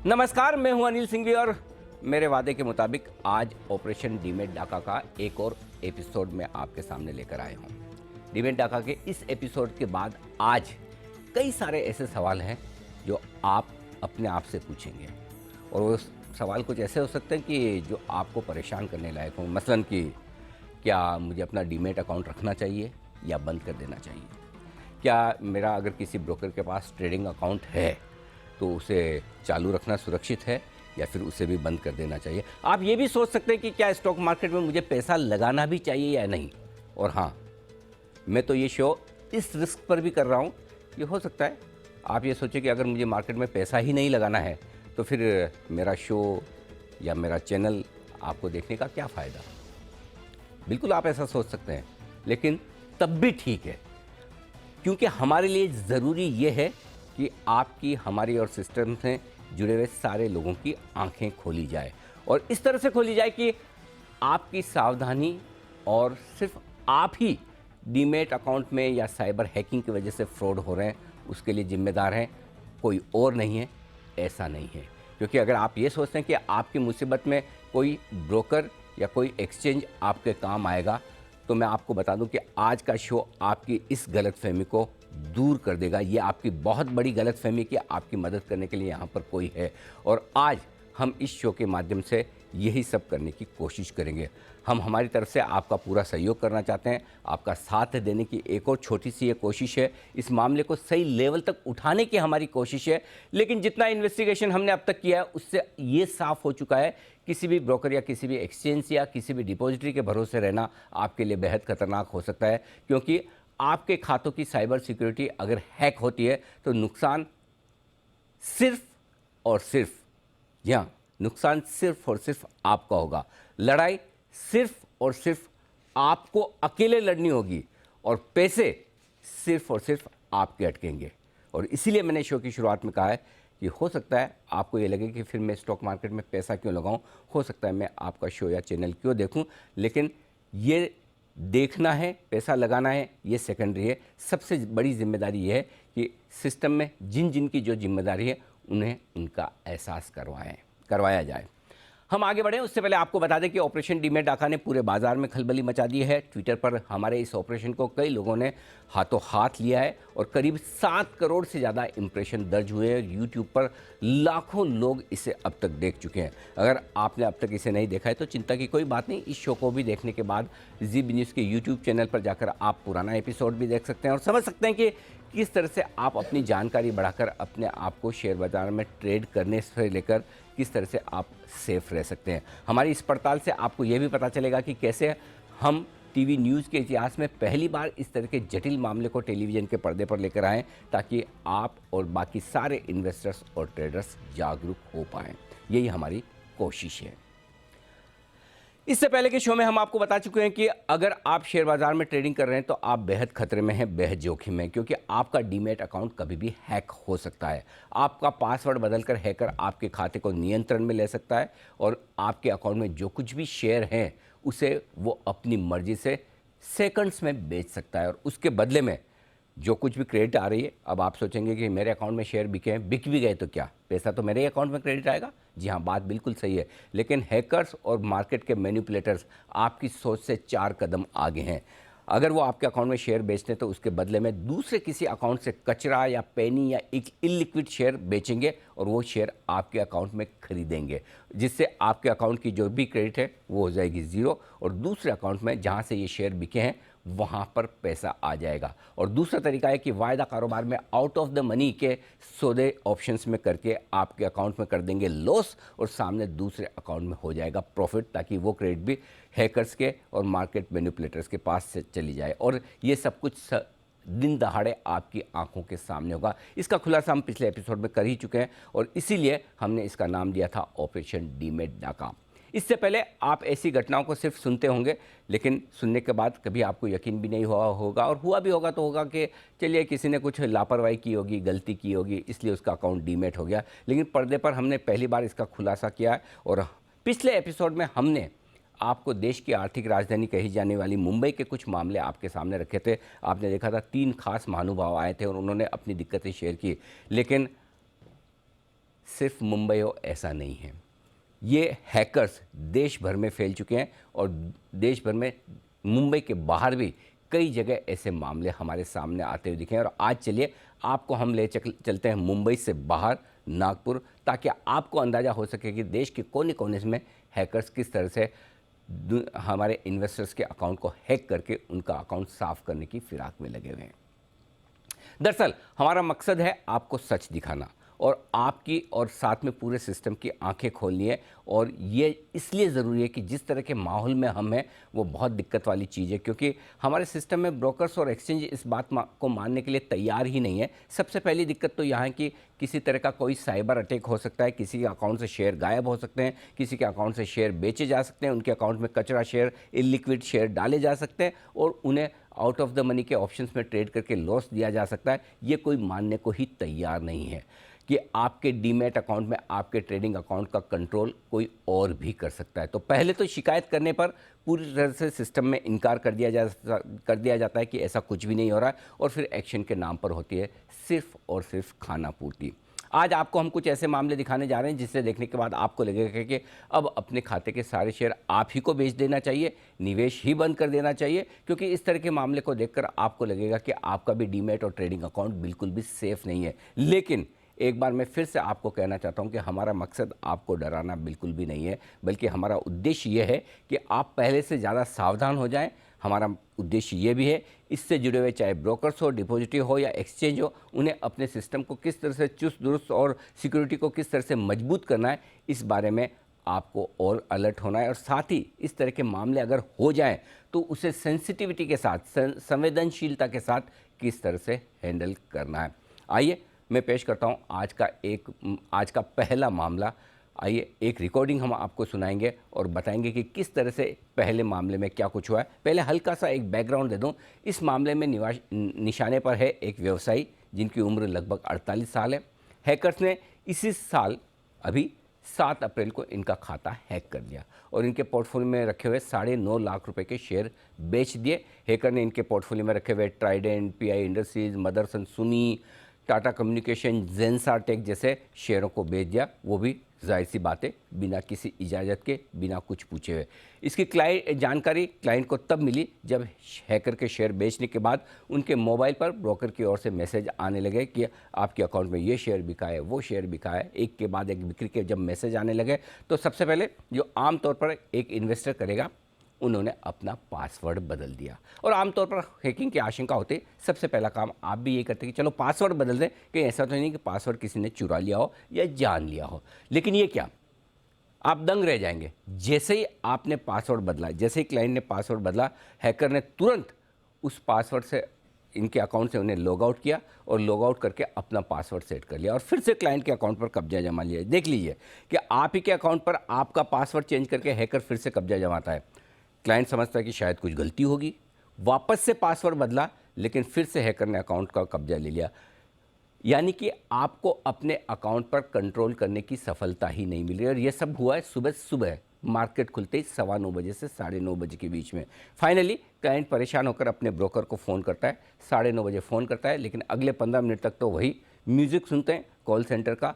नमस्कार, मैं हूं अनिल सिंघवी और मेरे वादे के मुताबिक आज ऑपरेशन डीमेट डाका का एक और एपिसोड में आपके सामने लेकर आया हूं। डीमेट डाका के इस एपिसोड के बाद आज कई सारे ऐसे सवाल हैं जो आप अपने आप से पूछेंगे और वो सवाल कुछ ऐसे हो सकते हैं कि जो आपको परेशान करने लायक हों। मसलन कि क्या मुझे अपना डीमेट अकाउंट रखना चाहिए या बंद कर देना चाहिए? क्या मेरा अगर किसी ब्रोकर के पास ट्रेडिंग अकाउंट है तो उसे चालू रखना सुरक्षित है या फिर उसे भी बंद कर देना चाहिए? आप ये भी सोच सकते हैं कि क्या स्टॉक मार्केट में मुझे पैसा लगाना भी चाहिए या नहीं। और हाँ, मैं तो ये शो इस रिस्क पर भी कर रहा हूँ कि हो सकता है आप ये सोचें कि अगर मुझे मार्केट में पैसा ही नहीं लगाना है तो फिर मेरा शो या मेरा चैनल आपको देखने का क्या फ़ायदा। बिल्कुल आप ऐसा सोच सकते हैं, लेकिन तब भी ठीक है, क्योंकि हमारे लिए ज़रूरी ये है कि आपकी, हमारी और सिस्टम से जुड़े हुए सारे लोगों की आंखें खोली जाए और इस तरह से खोली जाए कि आपकी सावधानी और सिर्फ आप ही डीमेट अकाउंट में या साइबर हैकिंग की वजह से फ्रॉड हो रहे हैं उसके लिए जिम्मेदार हैं, कोई और नहीं है। ऐसा नहीं है, क्योंकि अगर आप ये सोचते हैं कि आपकी मुसीबत में कोई ब्रोकर या कोई एक्सचेंज आपके काम आएगा, तो मैं आपको बता दूं कि आज का शो आपकी इस गलतफहमी को दूर कर देगा। ये आपकी बहुत बड़ी गलतफहमी कि आपकी मदद करने के लिए यहाँ पर कोई है, और आज हम इस शो के माध्यम से यही सब करने की कोशिश करेंगे। हम हमारी तरफ से आपका पूरा सहयोग करना चाहते हैं, आपका साथ देने की एक और छोटी सी ये कोशिश है। इस मामले को सही लेवल तक उठाने की हमारी कोशिश है, लेकिन जितना इन्वेस्टिगेशन हमने अब तक किया है उससे ये साफ हो चुका है किसी भी ब्रोकर या किसी भी एक्सचेंज या किसी भी डिपॉजिटरी के भरोसे रहना आपके लिए बेहद खतरनाक हो सकता है, क्योंकि आपके खातों की साइबर सिक्योरिटी अगर हैक होती है तो नुकसान सिर्फ और सिर्फ, यहाँ नुकसान सिर्फ और सिर्फ आपका होगा। लड़ाई सिर्फ और सिर्फ आपको अकेले लड़नी होगी और पैसे सिर्फ और सिर्फ आपके अटकेंगे। और इसीलिए मैंने शो की शुरुआत में कहा है कि हो सकता है आपको ये लगे कि फिर मैं स्टॉक मार्केट में पैसा क्यों लगाऊं, हो सकता है मैं आपका शो या चैनल क्यों देखूं, लेकिन ये देखना है, पैसा लगाना है, ये सेकेंडरी है। सबसे बड़ी जिम्मेदारी ये है कि सिस्टम में जिन जिन की जो जिम्मेदारी है उन्हें उनका एहसास करवाया जाए। हम आगे बढ़ें उससे पहले आपको बता दें कि ऑपरेशन डीमेट डाका ने पूरे बाजार में खलबली मचा दी है। ट्विटर पर हमारे इस ऑपरेशन को कई लोगों ने हाथों हाथ लिया है और करीब 7 करोड़ से ज़्यादा इंप्रेशन दर्ज हुए हैं। यूट्यूब पर लाखों लोग इसे अब तक देख चुके हैं। अगर आपने अब तक इसे नहीं देखा है तो चिंता की कोई बात नहीं, इस शो को भी देखने के बाद जी बी न्यूज़ के यूट्यूब चैनल पर जाकर आप पुराना एपिसोड भी देख सकते हैं और समझ सकते हैं कि किस तरह से आप अपनी जानकारी बढ़ाकर अपने आप को शेयर बाजार में ट्रेड करने से लेकर किस तरह से आप सेफ रह सकते हैं। हमारी इस पड़ताल से आपको ये भी पता चलेगा कि कैसे हम टीवी न्यूज़ के इतिहास में पहली बार इस तरह के जटिल मामले को टेलीविज़न के पर्दे पर लेकर आएँ, ताकि आप और बाकी सारे इन्वेस्टर्स और ट्रेडर्स जागरूक हो पाएँ। यही हमारी कोशिश है। इससे पहले के शो में हम आपको बता चुके हैं कि अगर आप शेयर बाजार में ट्रेडिंग कर रहे हैं तो आप बेहद खतरे में हैं, बेहद जोखिम में, क्योंकि आपका डीमेट अकाउंट कभी भी हैक हो सकता है। आपका पासवर्ड बदलकर हैकर आपके खाते को नियंत्रण में ले सकता है और आपके अकाउंट में जो कुछ भी शेयर हैं उसे वो अपनी मर्जी से सेकंड्स में बेच सकता है और उसके बदले में जो कुछ भी क्रेडिट आ रही है, अब आप सोचेंगे कि मेरे अकाउंट में शेयर बिके हैं, बिक भी गए तो क्या, पैसा तो मेरे ही अकाउंट में क्रेडिट आएगा। जी हाँ, बात बिल्कुल सही है, लेकिन हैकर्स और मार्केट के मैनिपुलेटर्स आपकी सोच से 4 कदम आगे हैं। अगर वो आपके अकाउंट में शेयर बेचते हैं तो उसके बदले में दूसरे किसी अकाउंट से कचरा या पेनी या इलिक्विड शेयर बेचेंगे और वो शेयर आपके अकाउंट में खरीदेंगे, जिससे आपके अकाउंट की जो भी क्रेडिट है वो हो जाएगी ज़ीरो और दूसरे अकाउंट में जहाँ से ये शेयर बिके हैं वहाँ पर पैसा आ जाएगा। और दूसरा तरीका है कि वायदा कारोबार में आउट ऑफ द मनी के सौदे ऑप्शंस में करके आपके अकाउंट में कर देंगे लॉस और सामने दूसरे अकाउंट में हो जाएगा प्रॉफिट, ताकि वो क्रेडिट भी हैकर्स के और मार्केट मैनिपुलेटर्स के पास से चली जाए और ये सब कुछ दिन दहाड़े आपकी आंखों के सामने होगा। इसका खुलासा हम पिछले एपिसोड में कर ही चुके हैं और इसीलिए हमने इसका नाम दिया था ऑपरेशन डीमेट डाका। इससे पहले आप ऐसी घटनाओं को सिर्फ सुनते होंगे, लेकिन सुनने के बाद कभी आपको यकीन भी नहीं हुआ होगा, और हुआ भी होगा तो होगा कि चलिए किसी ने कुछ लापरवाही की होगी, गलती की होगी, इसलिए उसका अकाउंट डीमेट हो गया। लेकिन पर्दे पर हमने पहली बार इसका खुलासा किया है और पिछले एपिसोड में हमने आपको देश की आर्थिक राजधानी कही जाने वाली मुंबई के कुछ मामले आपके सामने रखे थे। आपने देखा था 3 खास महानुभाव आए थे और उन्होंने अपनी दिक्कतें शेयर की, लेकिन सिर्फ मुंबई हो ऐसा नहीं है। ये हैकर्स देश भर में फैल चुके हैं और देश भर में मुंबई के बाहर भी कई जगह ऐसे मामले हमारे सामने आते हुए दिखे हैं। और आज चलिए आपको हम ले चलते हैं मुंबई से बाहर नागपुर, ताकि आपको अंदाज़ा हो सके कि देश के कोने कोने में हैकर्स किस तरह से हमारे इन्वेस्टर्स के अकाउंट को हैक करके उनका अकाउंट साफ करने की फिराक में लगे हुए हैं। दरअसल हमारा मकसद है आपको सच दिखाना और आपकी और साथ में पूरे सिस्टम की आंखें खोलनी है। और ये इसलिए ज़रूरी है कि जिस तरह के माहौल में हम हैं वो बहुत दिक्कत वाली चीज़ है, क्योंकि हमारे सिस्टम में ब्रोकर्स और एक्सचेंज इस बात को मानने के लिए तैयार ही नहीं है। सबसे पहली दिक्कत तो यहाँ है कि किसी तरह का कोई साइबर अटैक हो सकता है, किसी के अकाउंट से शेयर गायब हो सकते हैं, किसी के अकाउंट से शेयर बेचे जा सकते हैं, उनके अकाउंट में कचरा शेयर, इलिक्विड शेयर डाले जा सकते हैं और उन्हें आउट ऑफ द मनी के ऑप्शंस में ट्रेड करके लॉस दिया जा सकता है। ये कोई मानने को ही तैयार नहीं है कि आपके डीमैट अकाउंट में आपके ट्रेडिंग अकाउंट का कंट्रोल कोई और भी कर सकता है। तो पहले तो शिकायत करने पर पूरी तरह से सिस्टम में इनकार कर दिया जाता है कि ऐसा कुछ भी नहीं हो रहा है, और फिर एक्शन के नाम पर होती है सिर्फ और सिर्फ खाना पूर्ति। आज आपको हम कुछ ऐसे मामले दिखाने जा रहे हैं जिससे देखने के बाद आपको लगेगा कि अब अपने खाते के सारे शेयर आप ही को बेच देना चाहिए, निवेश ही बंद कर देना चाहिए, क्योंकि इस तरह के मामले को देखकर आपको लगेगा कि आपका भी डीमैट और ट्रेडिंग अकाउंट बिल्कुल भी सेफ नहीं है। लेकिन एक बार मैं फिर से आपको कहना चाहता हूं कि हमारा मकसद आपको डराना बिल्कुल भी नहीं है, बल्कि हमारा उद्देश्य ये है कि आप पहले से ज़्यादा सावधान हो जाएं। हमारा उद्देश्य ये भी है, इससे जुड़े हुए चाहे ब्रोकर्स हो, डिपॉजिटरी हो या एक्सचेंज हो, उन्हें अपने सिस्टम को किस तरह से चुस्त दुरुस्त और सिक्योरिटी को किस तरह से मजबूत करना है, इस बारे में आपको और अलर्ट होना है। और साथ ही इस तरह के मामले अगर हो जाएं तो उसे सेंसिटिविटी के साथ, संवेदनशीलता के साथ किस तरह से हैंडल करना है। आइए मैं पेश करता हूं आज का पहला मामला। आइए एक रिकॉर्डिंग हम आपको सुनाएंगे और बताएंगे कि किस तरह से पहले मामले में क्या कुछ हुआ है। पहले हल्का सा एक बैकग्राउंड दे दूं। इस मामले में निशाने पर है एक व्यवसायी जिनकी उम्र लगभग 48 साल है। हैकर्स ने इसी साल अभी 7 अप्रैल को इनका खाता हैक कर दिया और इनके पोर्टफोलियो में रखे हुए 9.5 लाख रुपए के शेयर बेच दिए। हैकर ने इनके पोर्टफोलियो में रखे हुए ट्राइडेंट, पीआई इंडस्ट्रीज, मदरसन सुनी, टाटा कम्युनिकेशन, जेंसार टेक जैसे शेयरों को बेच दिया, वो भी जाहिर सी बात है बिना किसी इजाज़त के, बिना कुछ पूछे हुए। इसकी जानकारी क्लाइंट को तब मिली जब हैकर के शेयर बेचने के बाद उनके मोबाइल पर ब्रोकर की ओर से मैसेज आने लगे कि आपके अकाउंट में ये शेयर बिका है, वो शेयर बिका है। एक के बाद एक बिक्री के जब मैसेज आने लगे तो सबसे पहले जो आमतौर पर एक इन्वेस्टर करेगा, उन्होंने अपना पासवर्ड बदल दिया। और आमतौर पर हैकिंग की आशंका होती सबसे पहला काम आप भी ये करते कि चलो पासवर्ड बदल दें, कहीं ऐसा तो नहीं कि पासवर्ड किसी ने चुरा लिया हो या जान लिया हो। लेकिन ये क्या, आप दंग रह जाएंगे। जैसे ही आपने पासवर्ड बदला, जैसे ही क्लाइंट ने पासवर्ड बदला, हैकर ने तुरंत उस पासवर्ड से इनके अकाउंट से उन्हें लॉग आउट किया और लॉग आउट करके अपना पासवर्ड सेट कर लिया और फिर से क्लाइंट के अकाउंट पर कब्जा जमा लिया। देख लीजिए कि आप ही के अकाउंट पर आपका पासवर्ड चेंज करके हैकर फिर से कब्जा जमाता है। क्लाइंट समझता है कि शायद कुछ गलती होगी, वापस से पासवर्ड बदला, लेकिन फिर से हैकर ने अकाउंट का कब्जा ले लिया। यानी कि आपको अपने अकाउंट पर कंट्रोल करने की सफलता ही नहीं मिली। और ये सब हुआ है सुबह मार्केट खुलते ही 9:15 बजे से 9:30 बजे के बीच में। फाइनली क्लाइंट परेशान होकर अपने ब्रोकर को फ़ोन करता है। 9:30 बजे फ़ोन करता है, लेकिन अगले 15 मिनट तक तो वही म्यूज़िक सुनते हैं, कॉल सेंटर का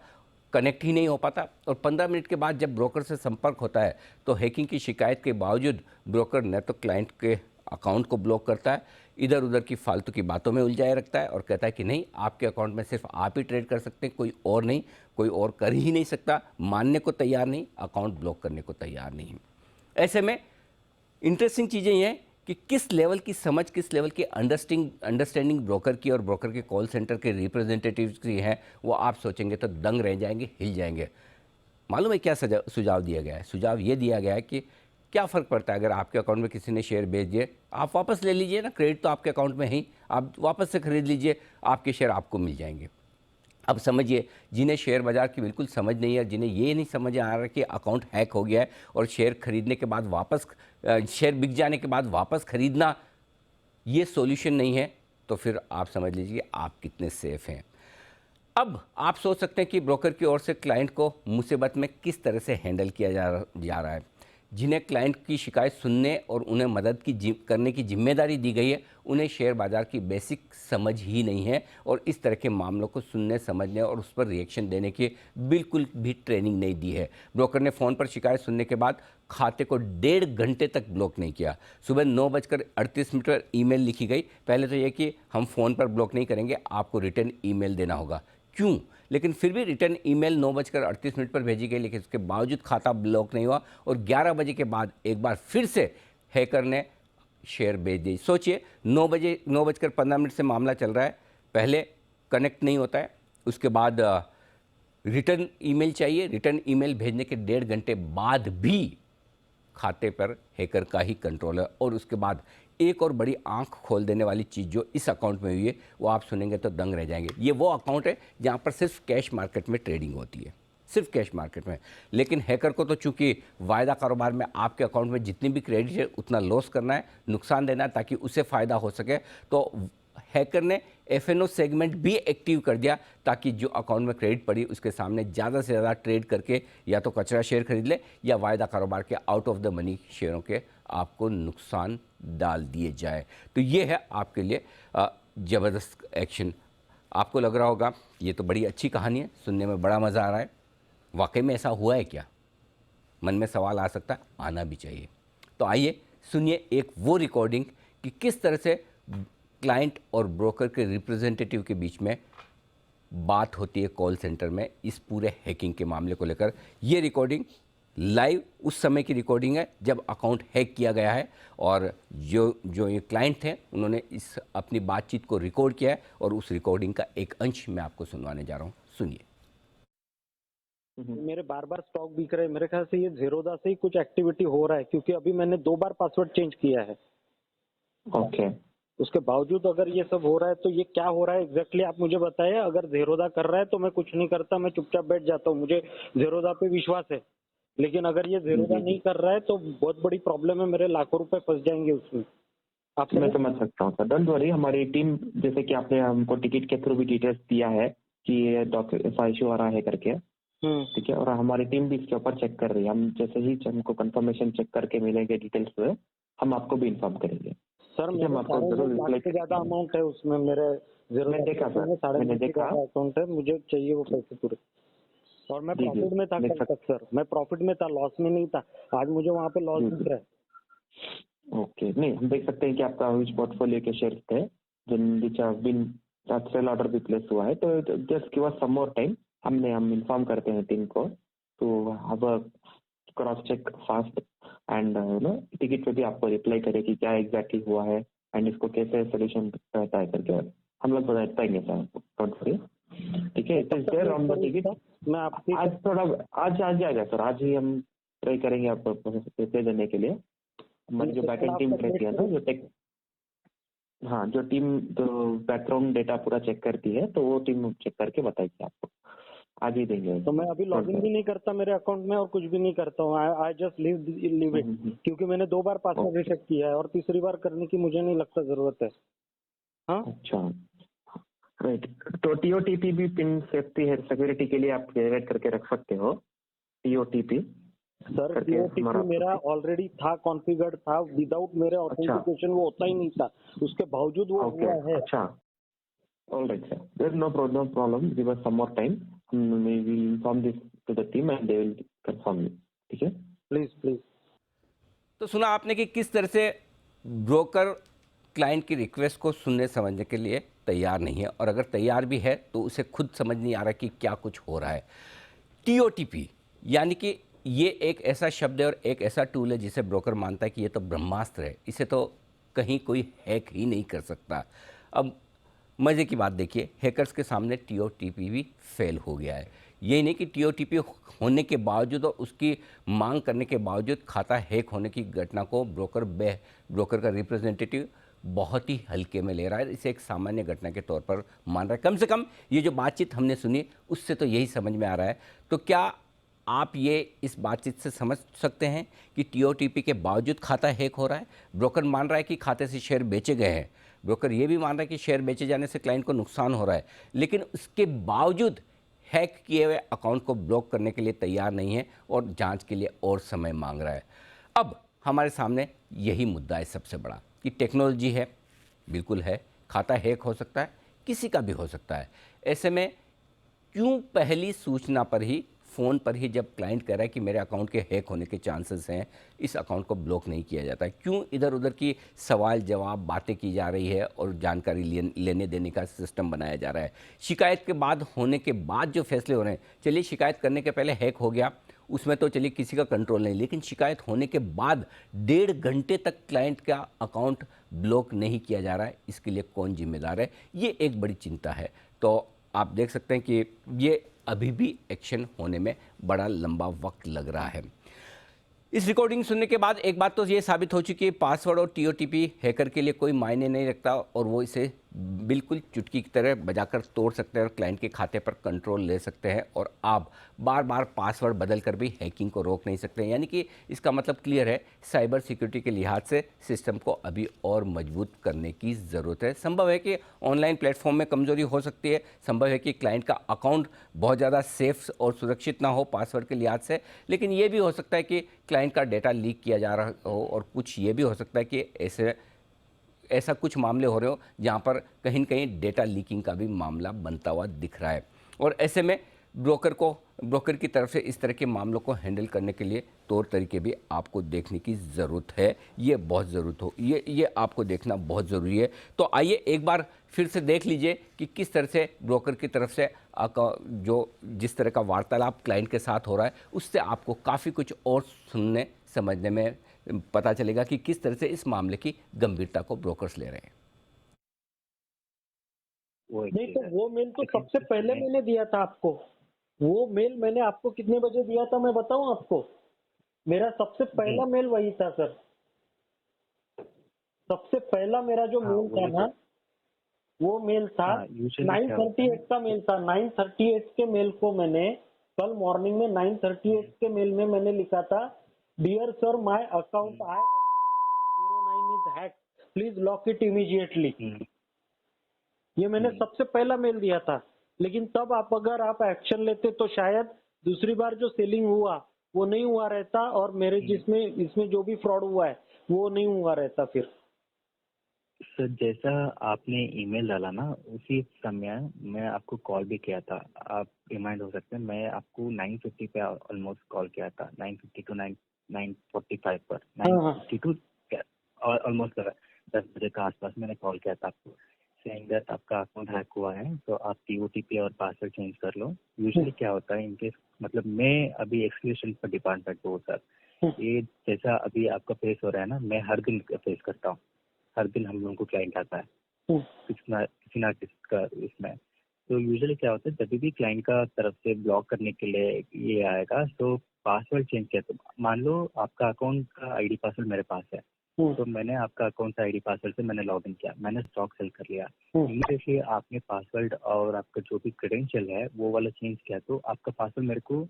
कनेक्ट ही नहीं हो पाता। और 15 मिनट के बाद जब ब्रोकर से संपर्क होता है तो हैकिंग की शिकायत के बावजूद ब्रोकर न तो क्लाइंट के अकाउंट को ब्लॉक करता है, इधर उधर की फालतू की बातों में उलझाए रखता है और कहता है कि नहीं, आपके अकाउंट में सिर्फ आप ही ट्रेड कर सकते हैं, कोई और नहीं, कोई और कर ही नहीं सकता। मानने को तैयार नहीं, अकाउंट ब्लॉक करने को तैयार नहीं। ऐसे में इंटरेस्टिंग चीज़ें ये हैं कि किस लेवल की समझ, किस लेवल की अंडरस्टैंडिंग ब्रोकर की और ब्रोकर के कॉल सेंटर के रिप्रेजेंटेटिव्स की है, वो आप सोचेंगे तो दंग रह जाएंगे, हिल जाएंगे। मालूम है क्या सुझाव दिया गया है? सुझाव ये दिया गया है कि क्या फ़र्क पड़ता है अगर आपके अकाउंट में किसी ने शेयर बेच दिए, आप वापस ले लीजिए ना, क्रेडिट तो आपके अकाउंट में ही, आप वापस से खरीद लीजिए, आपके शेयर आपको मिल जाएंगे। अब समझिए, जिन्हें शेयर बाज़ार की बिल्कुल समझ नहीं है, जिन्हें ये नहीं समझ आ रहा कि अकाउंट हैक हो गया है और शेयर खरीदने के बाद वापस, शेयर बिक जाने के बाद वापस खरीदना ये सॉल्यूशन नहीं है, तो फिर आप समझ लीजिए आप कितने सेफ़ हैं। अब आप सोच सकते हैं कि ब्रोकर की ओर से क्लाइंट को मुसीबत में किस तरह से हैंडल किया जा रहा है। जिन्हें क्लाइंट की शिकायत सुनने और उन्हें मदद करने की जिम्मेदारी दी गई है, उन्हें शेयर बाज़ार की बेसिक समझ ही नहीं है और इस तरह के मामलों को सुनने, समझने और उस पर रिएक्शन देने की बिल्कुल भी ट्रेनिंग नहीं दी है। ब्रोकर ने फ़ोन पर शिकायत सुनने के बाद खाते को 1.5 घंटे तक ब्लॉक नहीं किया। सुबह 9:38 पर ईमेल लिखी गई। पहले तो ये कि हम फ़ोन पर ब्लॉक नहीं करेंगे, आपको रिटर्न ईमेल देना होगा। क्यों? लेकिन फिर भी रिटर्न ईमेल 9:38 पर भेजी गई, लेकिन उसके बावजूद खाता ब्लॉक नहीं हुआ और 11 बजे के बाद एक बार फिर से हैकर ने शेयर भेज दी। सोचिए, 9:15 से मामला चल रहा है, पहले कनेक्ट नहीं होता है, उसके बाद रिटर्न ईमेल चाहिए, रिटर्न ईमेल भेजने के 1.5 घंटे बाद भी खाते पर हैकर का ही कंट्रोल है। और उसके बाद एक और बड़ी आंख खोल देने वाली चीज़ जो इस अकाउंट में हुई है, वो आप सुनेंगे तो दंग रह जाएंगे। ये वो अकाउंट है जहाँ पर सिर्फ कैश मार्केट में ट्रेडिंग होती है, सिर्फ कैश मार्केट में। लेकिन हैकर को तो चूंकि वायदा कारोबार में आपके अकाउंट में जितनी भी क्रेडिट है उतना लॉस करना है, नुकसान देना है ताकि उसे फ़ायदा हो सके, तो हैकर ने एफएनओ सेगमेंट भी एक्टिव कर दिया ताकि जो अकाउंट में क्रेडिट पड़ी उसके सामने ज़्यादा से ज़्यादा ट्रेड करके या तो कचरा शेयर खरीद ले या वायदा कारोबार के आउट ऑफ द मनी शेयरों के आपको नुकसान डाल दिए जाए। तो ये है आपके लिए ज़बरदस्त एक्शन। आपको लग रहा होगा ये तो बड़ी अच्छी कहानी है, सुनने में बड़ा मज़ा आ रहा है, वाकई में ऐसा हुआ है क्या? मन में सवाल आ सकता है, आना भी चाहिए। तो आइए सुनिए एक वो रिकॉर्डिंग कि किस तरह से क्लाइंट और ब्रोकर के रिप्रेजेंटेटिव के बीच में बात होती है कॉल सेंटर में इस पूरे हैकिंग के मामले को लेकर। ये रिकॉर्डिंग लाइव उस समय की रिकॉर्डिंग है जब अकाउंट हैक किया गया है और जो ये क्लाइंट थे उन्होंने इस अपनी बातचीत को रिकॉर्ड किया है और उस रिकॉर्डिंग का एक अंश मैं आपको सुनवाने जा रहा हूँ। सुनिए। मेरे बार बार स्टॉक बिक रहे हैं। मेरे ख्याल से ये ज़ीरोधा से ही कुछ एक्टिविटी हो रहा है, क्योंकि अभी मैंने 2 बार पासवर्ड चेंज किया है। ओके। उसके बावजूद अगर ये सब हो रहा है तो ये क्या हो रहा है एग्जैक्टली आप मुझे बताइए। अगर ज़ीरोधा कर रहा है तो मैं कुछ नहीं करता, मैं चुपचाप बैठ जाता हूँ, मुझे ज़ीरोधा पे विश्वास है। लेकिन अगर ये ज़ीरोधा नहीं कर रहा है तो बहुत बड़ी प्रॉब्लम है, मेरे लाखों रुपए फंस जाएंगे उसमें। आप मैं समझ सकता हूँ सर, डोंट वरी। हमारी टीम, जैसे कि आपने हमको टिकट के थ्रू भी डिटेल्स दिया है कि ये ऐसा इशू आ रहा है करके, ठीक है, और हमारी टीम भी इसके ऊपर चेक कर रही है। हम जैसे ही हमको कंफर्मेशन चेक करके मिलेंगे डिटेल्स, हम आपको भी इन्फॉर्म करेंगे सर। हम मेरे आपको जरूर लाख से ज्यादा अमाउंट है उसमें, मेरे मैंने देखा सर, मैंने देखा अकाउंट है, मुझे चाहिए वो पैसे पूरे। और मैं जी, जी, प्रॉफिट में था देख कल तक सर, मैं प्रॉफिट में था, लॉस में नहीं था। आज मुझे वहाँ पे लॉस दिख रहा है। ओके, नहीं हम देख सकते हैं कि आपका विच पोर्टफोलियो के शेयर्स थे जिन which have been sell order भी प्लेस हुआ है, तो just give us some more time. हम इन्फॉर्म करते हैं टीम को तो have a cross check fast and ticket पे भी आपको रिप्लाई करे कि क्या एग्जैक्टली हुआ है एंड इसको कैसे सोल्यूशन रहता है करके हम लोग बताएंगे सर आपको, डोंट वरी, ठीक है। It is there on the ticket. मैं आपकी आज जाएगा सर, आज ही हम ट्राई करेंगे आपको पैसे देने के लिए। हमारी जो बैकएंड टीम रहती है ना, जो टेक, हाँ, जो टीम जो बैकग्राउंड डेटा पूरा चेक करती है, तो वो टीम चेक करके बताएगी आपको, आज ही देंगे। तो मैं अभी लॉगिन भी नहीं करता मेरे अकाउंट में और कुछ भी नहीं करता हूँ। आई जस्ट लीव इट, क्योंकि मैंने 2 बार पासवर्ड रीसेट किया है और तीसरी बार करने की मुझे नहीं लगता जरूरत है। हाँ, अच्छा, राइट। तो टीओटीपी भी पिन सेफ्टी है, सिक्योरिटी के लिए आप क्रिएट करके रख सकते हो, टीओटीपी सर। टीओटीपी मेरा ऑलरेडी था, कॉन्फ़िगर्ड था, विदाउट मेरे ऑथेंटिकेशन वो होता ही नहीं था, उसके बावजूद वो हुआ है। अच्छा, alright sir, there is no problem, give us some more time, we will inform this to the team and they will confirm you, ठीक है। प्लीज। तो सुना आपने कि किस तरह से ब्रोकर क्लाइंट की रिक्वेस्ट को सुनने समझने के लिए तैयार नहीं है, और अगर तैयार भी है तो उसे खुद समझ नहीं आ रहा कि क्या कुछ हो रहा है। टीओटीपी यानी कि ये एक ऐसा शब्द है और एक ऐसा टूल है जिसे ब्रोकर मानता है कि ये तो ब्रह्मास्त्र है, इसे तो कहीं कोई हैक ही नहीं कर सकता। अब मज़े की बात देखिए, हैकर्स के सामने टीओटीपी भी फेल हो गया है। यही नहीं कि टीओटीपी होने के बावजूद और उसकी मांग करने के बावजूद खाता हैक होने की घटना को ब्रोकर का रिप्रेजेंटेटिव बहुत ही हल्के में ले रहा है, इसे एक सामान्य घटना के तौर पर मान रहा है। कम से कम ये जो बातचीत हमने सुनी उससे तो यही समझ में आ रहा है। तो क्या आप ये इस बातचीत से समझ सकते हैं कि टीओटीपी के बावजूद खाता हैक हो रहा है? ब्रोकर मान रहा है कि खाते से शेयर बेचे गए हैं, ब्रोकर ये भी मान रहा है कि शेयर बेचे जाने से क्लाइंट को नुकसान हो रहा है, लेकिन उसके बावजूद हैक किए हुए अकाउंट को ब्लॉक करने के लिए तैयार नहीं है और जांच के लिए और समय मांग रहा है। अब हमारे सामने यही मुद्दा है सबसे बड़ा कि टेक्नोलॉजी है, बिल्कुल है, खाता हैक हो सकता है, किसी का भी हो सकता है। ऐसे में क्यों पहली सूचना पर ही, फ़ोन पर ही जब क्लाइंट कह रहा है कि मेरे अकाउंट के हैक होने के चांसेस हैं, इस अकाउंट को ब्लॉक नहीं किया जाता है? क्यों इधर उधर की सवाल जवाब बातें की जा रही है और जानकारी लेने देने का सिस्टम बनाया जा रहा है? शिकायत के बाद होने के बाद जो फैसले हो रहे हैं, चलिए शिकायत करने के पहले हैक हो गया, उसमें तो चलिए किसी का कंट्रोल नहीं, लेकिन शिकायत होने के बाद 1.5 घंटे तक क्लाइंट का अकाउंट ब्लॉक नहीं किया जा रहा है, इसके लिए कौन जिम्मेदार है? ये एक बड़ी चिंता है। तो आप देख सकते हैं कि ये अभी भी एक्शन होने में बड़ा लंबा वक्त लग रहा है। इस रिकॉर्डिंग सुनने के बाद एक बात तो ये साबित हो चुकी है, पासवर्ड और टीओटीपी हैकर के लिए कोई मायने नहीं रखता और वो इसे बिल्कुल चुटकी की तरह बजाकर तोड़ सकते हैं और क्लाइंट के खाते पर कंट्रोल ले सकते हैं और आप बार बार पासवर्ड बदल कर भी हैकिंग को रोक नहीं सकते। यानी कि इसका मतलब क्लियर है, साइबर सिक्योरिटी के लिहाज से सिस्टम को अभी और मजबूत करने की ज़रूरत है। संभव है कि ऑनलाइन प्लेटफॉर्म में कमजोरी हो सकती है, संभव है कि क्लाइंट का अकाउंट बहुत ज़्यादा सेफ और सुरक्षित ना हो पासवर्ड के लिहाज से, लेकिन ये भी हो सकता है कि क्लाइंट का डेटा लीक किया जा रहा हो और कुछ ये भी हो सकता है कि ऐसा कुछ मामले हो रहे हो जहाँ पर कहीं न कहीं डेटा लीकिंग का भी मामला बनता हुआ दिख रहा है। और ऐसे में ब्रोकर की तरफ से इस तरह के मामलों को हैंडल करने के लिए तौर तरीके भी आपको देखने की ज़रूरत है। ये बहुत ज़रूरत हो ये आपको देखना बहुत ज़रूरी है। तो आइए एक बार फिर से देख लीजिए कि किस तरह से ब्रोकर की तरफ से जिस तरह का वार्तालाप क्लाइंट के साथ हो रहा है, उससे आपको काफ़ी कुछ और सुनने समझने में पता चलेगा कि किस तरह से इस मामले की गंभीरता को ब्रोकर्स ले रहे हैं। नहीं तो वो मेल तो सबसे पहले मैंने दिया था आपको। वो मेल मैंने आपको कितने बजे दिया था मैं बताऊं आपको? मेरा सबसे पहला मेल वही था सर। सबसे पहला मेरा जो मेल था ना, वो मेल था 9:38 का मेल था। 9:38 के मेल को मैंने कल मॉर्निंग में 9:38 के मेल में मैंने लिखा था, dear sir my account I09 is hack, please lock it immediately. ये मैंने सबसे पहला मेल दिया था। लेकिन तब अगर आप एक्शन लेते तो शायद दूसरी बार जो सेलिंग हुआ वो नहीं हुआ रहता और मेरे इसमें जो भी फ्रॉड हुआ है वो नहीं हुआ रहता फिर। सर जैसा आपने ईमेल डाला ना, उसी समय मैं आपको कॉल भी किया था। आप रिमाइंड हो सकते हैं, मैं आपको 9:50 पे ऑलमोस्ट कॉल किया था। 9:50 टू 9:45 पर 9:50 टू ऑलमोस्ट 10 बजे के आसपास मैंने कॉल किया था आपको, सेइंग दैट आपका अकाउंट हैक हुआ है, तो आप टीओटीपी और पासवर्ड चेंज कर लो। यूजुअली क्या होता है इनकेस, मतलब मैं अभी एक्सक्लूशन पर डिपार्टमेंट हूँ सर। ये जैसा अभी आपका फेस हो रहा है ना, मैं हर दिन फेस करता हूँ। हर दिन हम लोगों को क्लाइंट आता है किसी ना किसी का इसमें। तो यूजुअली क्या होता है, जब भी क्लाइंट का तरफ से ब्लॉक करने के लिए ये आएगा, तो पासवर्ड चेंज किया। तो मान लो आपका अकाउंट का आईडी पासवर्ड मेरे पास है, तो मैंने आपका अकाउंट का आईडी पासवर्ड से मैंने लॉग इन किया, मैंने स्टॉक सेल कर लिया। इमीडिएटली आपने पासवर्ड और आपका जो भी क्रेडेंशियल है वो वाला चेंज किया, तो आपका पासवर्ड मेरे को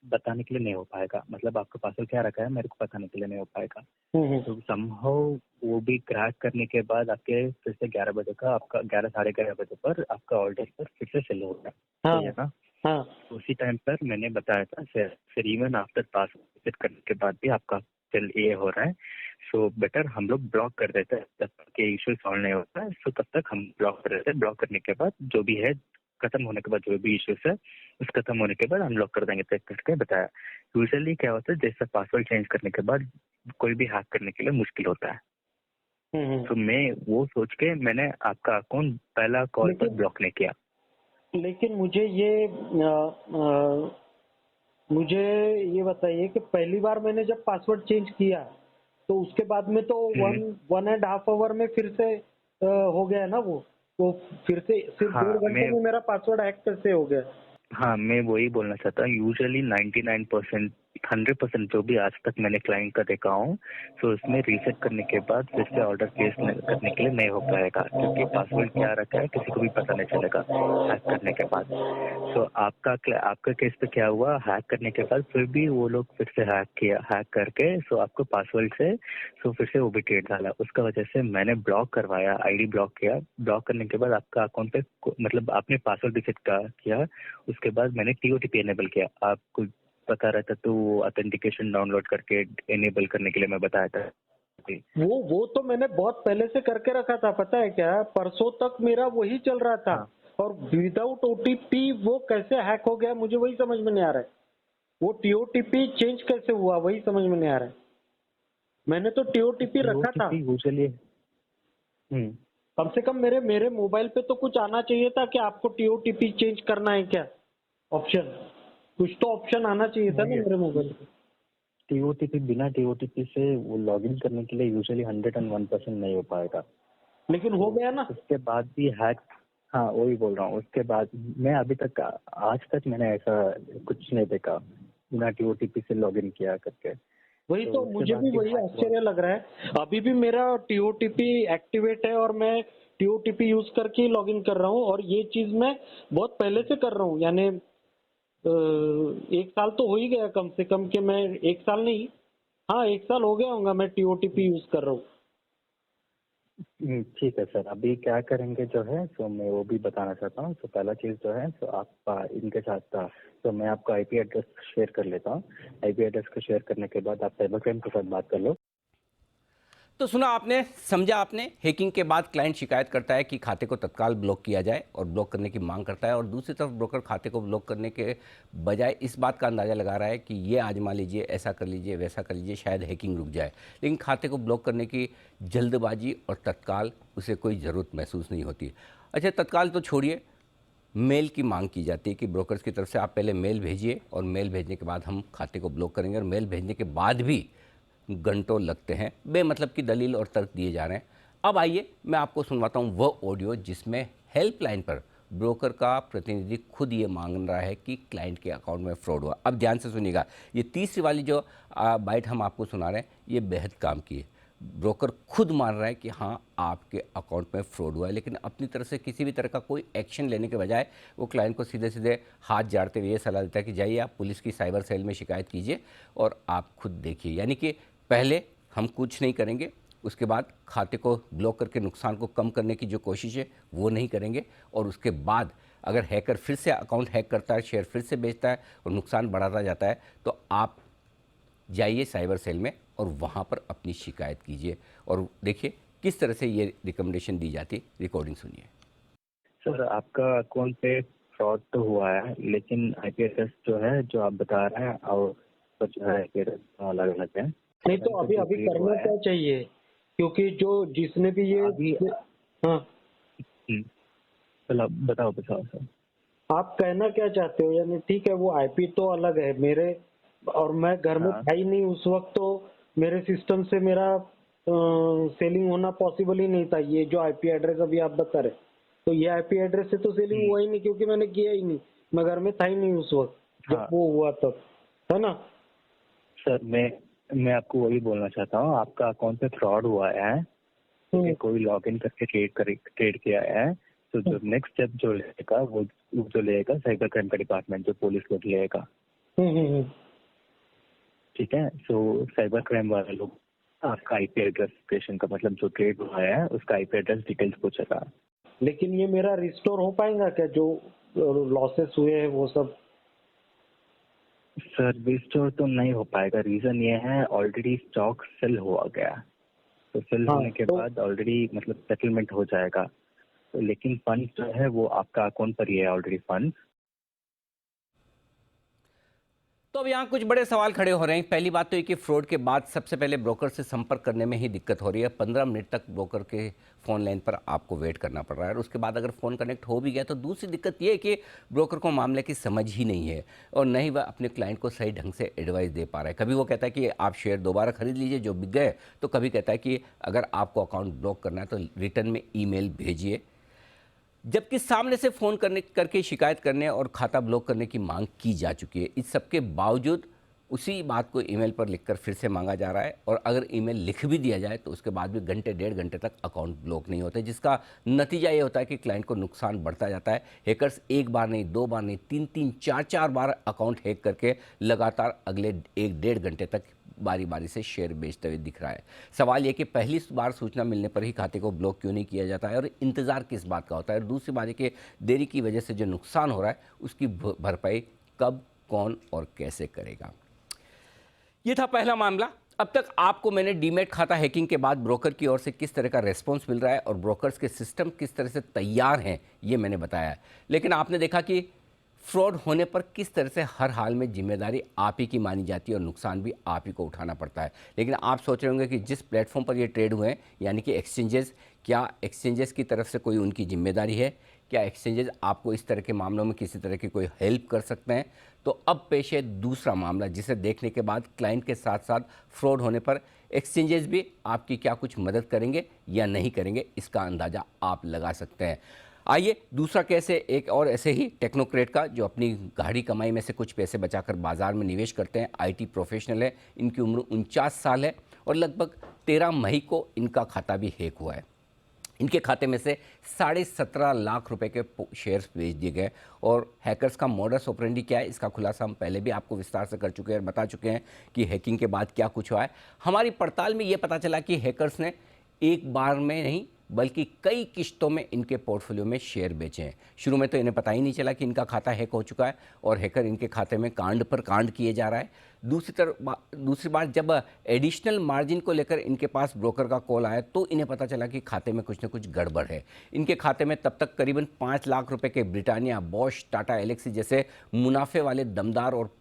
बताने के लिए नहीं हो पाएगा। मतलब आपका पासवर्ड क्या रखा है मेरे को बताने के लिए नहीं हो पाएगा। तो समहाउ वो भी क्रैक करने के बाद आपके फिर से 11 बजे का आपका 11-11:30 बजे पर आपका ऑर्डर पर फिर से सेल हो गया। सही है ना? उसी टाइम पर मैंने बताया था फिर इवन आफ्टर पासवर्ड विजिट करने के बाद भी आपका सेल ये हो रहा है। सो बेटर हम लोग ब्लॉक कर देते हैं जब तक ये इशू सॉल्व नहीं होता है। सो तब तक हम ब्लॉक कर देते हैं। ब्लॉक करने के बाद जो भी है खत्म होने के बाद जो भी इश्यूज है उस खत्म होने के बाद हम लॉक कर देंगे। चेक करके बताया। यूजुअली क्या होता है, जैसा पासवर्ड चेंज करने के बाद कोई भी हैक करने के लिए मुश्किल होता है। तो मैं वो सोच के मैंने आपका अकाउंट पहला कॉल पर ब्लॉक नहीं किया। लेकिन मुझे ये बताइए कि पहली बार मैंने जब पासवर्ड चेंज किया तो उसके बाद में तो 1.5 आवर में फिर से हो गया ना वो, तो फिर से सिर्फ 1.5 घंटे में मेरा पासवर्ड हैक कैसे हो गया? हाँ, मैं वही बोलना चाहता हूँ। यूजुअली 99% 100% जो भी आज तक मैंने क्लाइंट का देखा हूँ, तो उसमें रीसेट करने के बाद फिर से ऑर्डर प्लेस करने के लिए नहीं हो पाएगा, क्योंकि पासवर्ड क्या रखा है किसी को भी पता नहीं चलेगा हैक करने के बाद। तो आपका केस पे क्या हुआ, हैक करने के बाद फिर भी वो लोग फिर से हैक करके सो आपको पासवर्ड से सो फिर से वो भी ट्रेड डाला। उसका वजह से मैंने ब्लॉक करवाया, आईडी ब्लॉक किया। ब्लॉक करने के बाद आपका अकाउंट पे मतलब आपने पासवर्ड रीसेट किया, उसके बाद मैंने टीओटीपी एनेबल किया। आपको बता रहा था तो ऑथेंटिकेशन डाउनलोड करके इनेबल करने के लिए मैं बताया था। वो तो मैंने बहुत पहले से करके रखा था, पता है क्या, परसों तक मेरा वही चल रहा था। हाँ। और विदाउट ओटीपी वो कैसे हैक हो गया मुझे वही समझ में नहीं आ रहा है। वो टीओटीपी चेंज कैसे हुआ वही समझ में नहीं आ रहा है। मैंने तो टीओटीपी रखा था। ओटीपी यूजुअली कम से कम मेरे मेरे मोबाइल पे तो कुछ आना चाहिए था कि आपको टीओटीपी चेंज करना है क्या, ऑप्शन, कुछ तो ऑप्शन आना चाहिए था ना मेरे मोबाइल पे। टीओटीपी बिना टीओटीपी से वो लॉगिन करने के लिए यूजुअली 101% नहीं हो पाएगा। लेकिन हो गया ना। उसके बाद भी हैक, हाँ वही बोल रहा हूँ। उसके बाद मैं अभी तक आज तक मैंने ऐसा कुछ नहीं देखा बिना टीओटीपी से लॉगिन किया करके। वही तो उसके मुझे बाद भी भी वही हैक आश्चर्य लग रहा है। अभी भी मेरा टीओटीपी एक्टिवेट है और मैं टीओटीपी यूज करके ही लॉगिन कर रहा हूँ। और ये चीज मैं बहुत पहले से कर रहा हूँ, यानी 1 साल तो हो ही गया कम से कम, कि मैं 1 साल नहीं, हाँ 1 साल हो गया होगा मैं टीओटीपी यूज कर रहा हूँ। ठीक है सर। अभी क्या करेंगे जो है तो मैं वो भी बताना चाहता हूँ। तो पहला चीज़ जो है तो आप इनके साथ तो मैं आपका आईपी एड्रेस शेयर कर लेता हूँ। आईपी एड्रेस को शेयर करने के बाद आप साइबर क्राइम के साथ बात कर लो। तो सुना आपने, समझा आपने। हैकिंग के बाद क्लाइंट शिकायत करता है कि खाते को तत्काल ब्लॉक किया जाए और ब्लॉक करने की मांग करता है, और दूसरी तरफ ब्रोकर खाते को ब्लॉक करने के बजाय इस बात का अंदाज़ा लगा रहा है कि ये आजमा लीजिए, ऐसा कर लीजिए, वैसा कर लीजिए, शायद हैकिंग रुक जाए। लेकिन खाते को ब्लॉक करने की जल्दबाजी और तत्काल उसे कोई ज़रूरत महसूस नहीं होती। अच्छा, तत्काल तो छोड़िए, मेल की मांग की जाती है कि ब्रोकर्स की तरफ से आप पहले मेल भेजिए और मेल भेजने के बाद हम खाते को ब्लॉक करेंगे। और मेल भेजने के बाद भी घंटों लगते हैं, बेमतलब की दलील और तर्क दिए जा रहे हैं। अब आइए मैं आपको सुनवाता हूं वह ऑडियो जिसमें हेल्पलाइन पर ब्रोकर का प्रतिनिधि खुद ये मांग रहा है कि क्लाइंट के अकाउंट में फ्रॉड हुआ। अब ध्यान से सुनिएगा, ये तीसरी वाली जो बाइट हम आपको सुना रहे हैं ये बेहद काम की है। ब्रोकर खुद मान रहा है कि हाँ आपके अकाउंट में फ्रॉड हुआ है, लेकिन अपनी तरफ से किसी भी तरह का कोई एक्शन लेने के बजाय वो क्लाइंट को सीधे सीधे हाथ जाड़ते हुए ये सलाह देता है कि जाइए आप पुलिस की साइबर सेल में शिकायत कीजिए और आप खुद देखिए। यानी कि पहले हम कुछ नहीं करेंगे, उसके बाद खाते को ब्लॉक करके नुकसान को कम करने की जो कोशिश है वो नहीं करेंगे, और उसके बाद अगर हैकर फिर से अकाउंट हैक करता है, शेयर फिर से बेचता है और नुकसान बढ़ाता जाता है, तो आप जाइए साइबर सेल में और वहाँ पर अपनी शिकायत कीजिए। और देखिए किस तरह से ये रिकमेंडेशन दी जाती है। रिकॉर्डिंग सुनिए। सर आपका अकाउंट पे फ्रॉड तो हुआ है, लेकिन आईपी एड्रेस जो है जो आप बता रहे हैं और जो है आईपी एड्रेस अलग अलग है। नहीं तो अभी अभी करना क्या चाहिए, क्योंकि जो जिसने भी ये अभी हाँ चलो बताओ सर। आप कहना क्या चाहते हो, यानी ठीक है वो आईपी तो अलग है मेरे, और मैं घर में हाँ। था ही नहीं उस वक्त, तो मेरे सिस्टम से मेरा सेलिंग होना पॉसिबल ही नहीं था। ये जो आईपी एड्रेस अभी आप बता रहे, तो ये आईपी एड्रेस से तो सेलिंग हुआ ही नहीं, क्योंकि मैंने किया ही नहीं, मैं घर में था ही नहीं उस वक्त जब वो हुआ तब, है ना। सर मैं आपको वही बोलना चाहता हूँ, आपका अकाउंट पे फ्रॉड हुआ है, कोई लॉगिन करके ट्रेड किया है, तो जो नेक्स्ट स्टेप जो लेगा वो जो लेगा साइबर क्राइम का डिपार्टमेंट, जो पुलिस लोग लेगा। ठीक है। सो साइबर क्राइम वाले लोग आपका आईपी एड्रेस का मतलब जो ट्रेड हुआ है उसका आईपी एड्रेस डिटेल्स पूछेगा। लेकिन ये मेरा रिस्टोर हो पाएगा क्या, जो लॉसेस हुए हैं वो सब? सर रिस्टोर तो नहीं हो पाएगा। रीजन ये है ऑलरेडी स्टॉक सेल हुआ गया, तो सेल होने के बाद ऑलरेडी मतलब सेटलमेंट हो जाएगा। तो लेकिन फंड जो है वो आपका अकाउंट पर ही है ऑलरेडी फंड। तो अब यहाँ कुछ बड़े सवाल खड़े हो रहे हैं। पहली बात तो ये कि फ्रॉड के बाद सबसे पहले ब्रोकर से संपर्क करने में ही दिक्कत हो रही है। 15 मिनट तक ब्रोकर के फ़ोन लाइन पर आपको वेट करना पड़ रहा है, और उसके बाद अगर फ़ोन कनेक्ट हो भी गया तो दूसरी दिक्कत ये है कि ब्रोकर को मामले की समझ ही नहीं है, और न ही वह अपने क्लाइंट को सही ढंग से एडवाइस दे पा रहा है। कभी वो कहता है कि आप शेयर दोबारा खरीद लीजिए जो बिक गए, तो कभी कहता है कि अगर आपको अकाउंट ब्लॉक करना है तो रिटर्न में ईमेल भेजिए, जबकि सामने से फ़ोन करके शिकायत करने और खाता ब्लॉक करने की मांग की जा चुकी है। इस सब के बावजूद उसी बात को ईमेल पर लिखकर फिर से मांगा जा रहा है, और अगर ईमेल लिख भी दिया जाए तो उसके बाद भी घंटे 1.5 घंटे तक अकाउंट ब्लॉक नहीं होते, जिसका नतीजा ये होता है कि क्लाइंट को नुकसान बढ़ता जाता है। हैकर्स एक बार नहीं, 2 बार नहीं, 3-3, 4-4 बार अकाउंट हैक करके लगातार अगले 1-1.5 घंटे तक बारी बारी से शेयर बेचते हुए दिख रहा है। सवाल ये कि पहली बार सूचना मिलने पर ही खाते को ब्लॉक क्यों नहीं किया जाता है, और इंतज़ार किस बात का होता है, और दूसरी बात है कि देरी की वजह से जो नुकसान हो रहा है उसकी भरपाई कब कौन और कैसे करेगा। ये था पहला मामला। अब तक आपको मैंने डीमैट खाता हैकिंग के बाद ब्रोकर की ओर से किस तरह का रेस्पॉन्स मिल रहा है और ब्रोकर्स के सिस्टम किस तरह से तैयार हैं, ये मैंने बताया है। लेकिन आपने देखा कि फ्रॉड होने पर किस तरह से हर हाल में जिम्मेदारी आप ही की मानी जाती है और नुकसान भी आप ही को उठाना पड़ता है। लेकिन आप सोच रहे होंगे कि जिस प्लेटफॉर्म पर ये ट्रेड हुए हैं, यानी कि एक्सचेंजेस, क्या एक्सचेंजेस की तरफ से कोई उनकी जिम्मेदारी है? क्या एक्सचेंजेस आपको इस तरह के मामलों में किसी तरह की कोई हेल्प कर सकते हैं? तो अब पेश है दूसरा मामला, जिसे देखने के बाद क्लाइंट के साथ साथ फ्रॉड होने पर एक्सचेंजेस भी आपकी क्या कुछ मदद करेंगे या नहीं करेंगे, इसका अंदाज़ा आप लगा सकते हैं। आइए दूसरा केस है एक और ऐसे ही टेक्नोक्रेट का, जो अपनी गाढ़ी कमाई में से कुछ पैसे बचाकर बाजार में निवेश करते हैं। आईटी प्रोफेशनल है, इनकी उम्र 49 साल है और लगभग 13 मई को इनका खाता भी हैक हुआ है। इनके खाते में से 17.5 लाख रुपए के शेयर्स बेच दिए गए। और हैकर्स का मॉडस ऑपरेंडी क्या है, इसका खुलासा हम पहले भी आपको विस्तार से कर चुके हैं और बता चुके हैं कि हैकिंग के बाद क्या कुछ हुआ है। हमारी पड़ताल में ये पता चला कि हैकर्स ने एक बार में नहीं बल्कि कई किश्तों में इनके पोर्टफोलियो में शेयर बेचे हैं। शुरू में तो इन्हें पता ही नहीं चला कि इनका खाता हैक हो चुका है और हैकर इनके खाते में कांड पर कांड किए जा रहा है। दूसरी बार जब एडिशनल मार्जिन को लेकर इनके पास ब्रोकर का कॉल आया तो इन्हें पता चला कि खाते में कुछ न कुछ गड़बड़ है। इनके खाते में तब तक करीबन 5 लाख रुपए के ब्रिटानिया, बॉश, टाटा एलेक्सी जैसे मुनाफे वाले दमदार और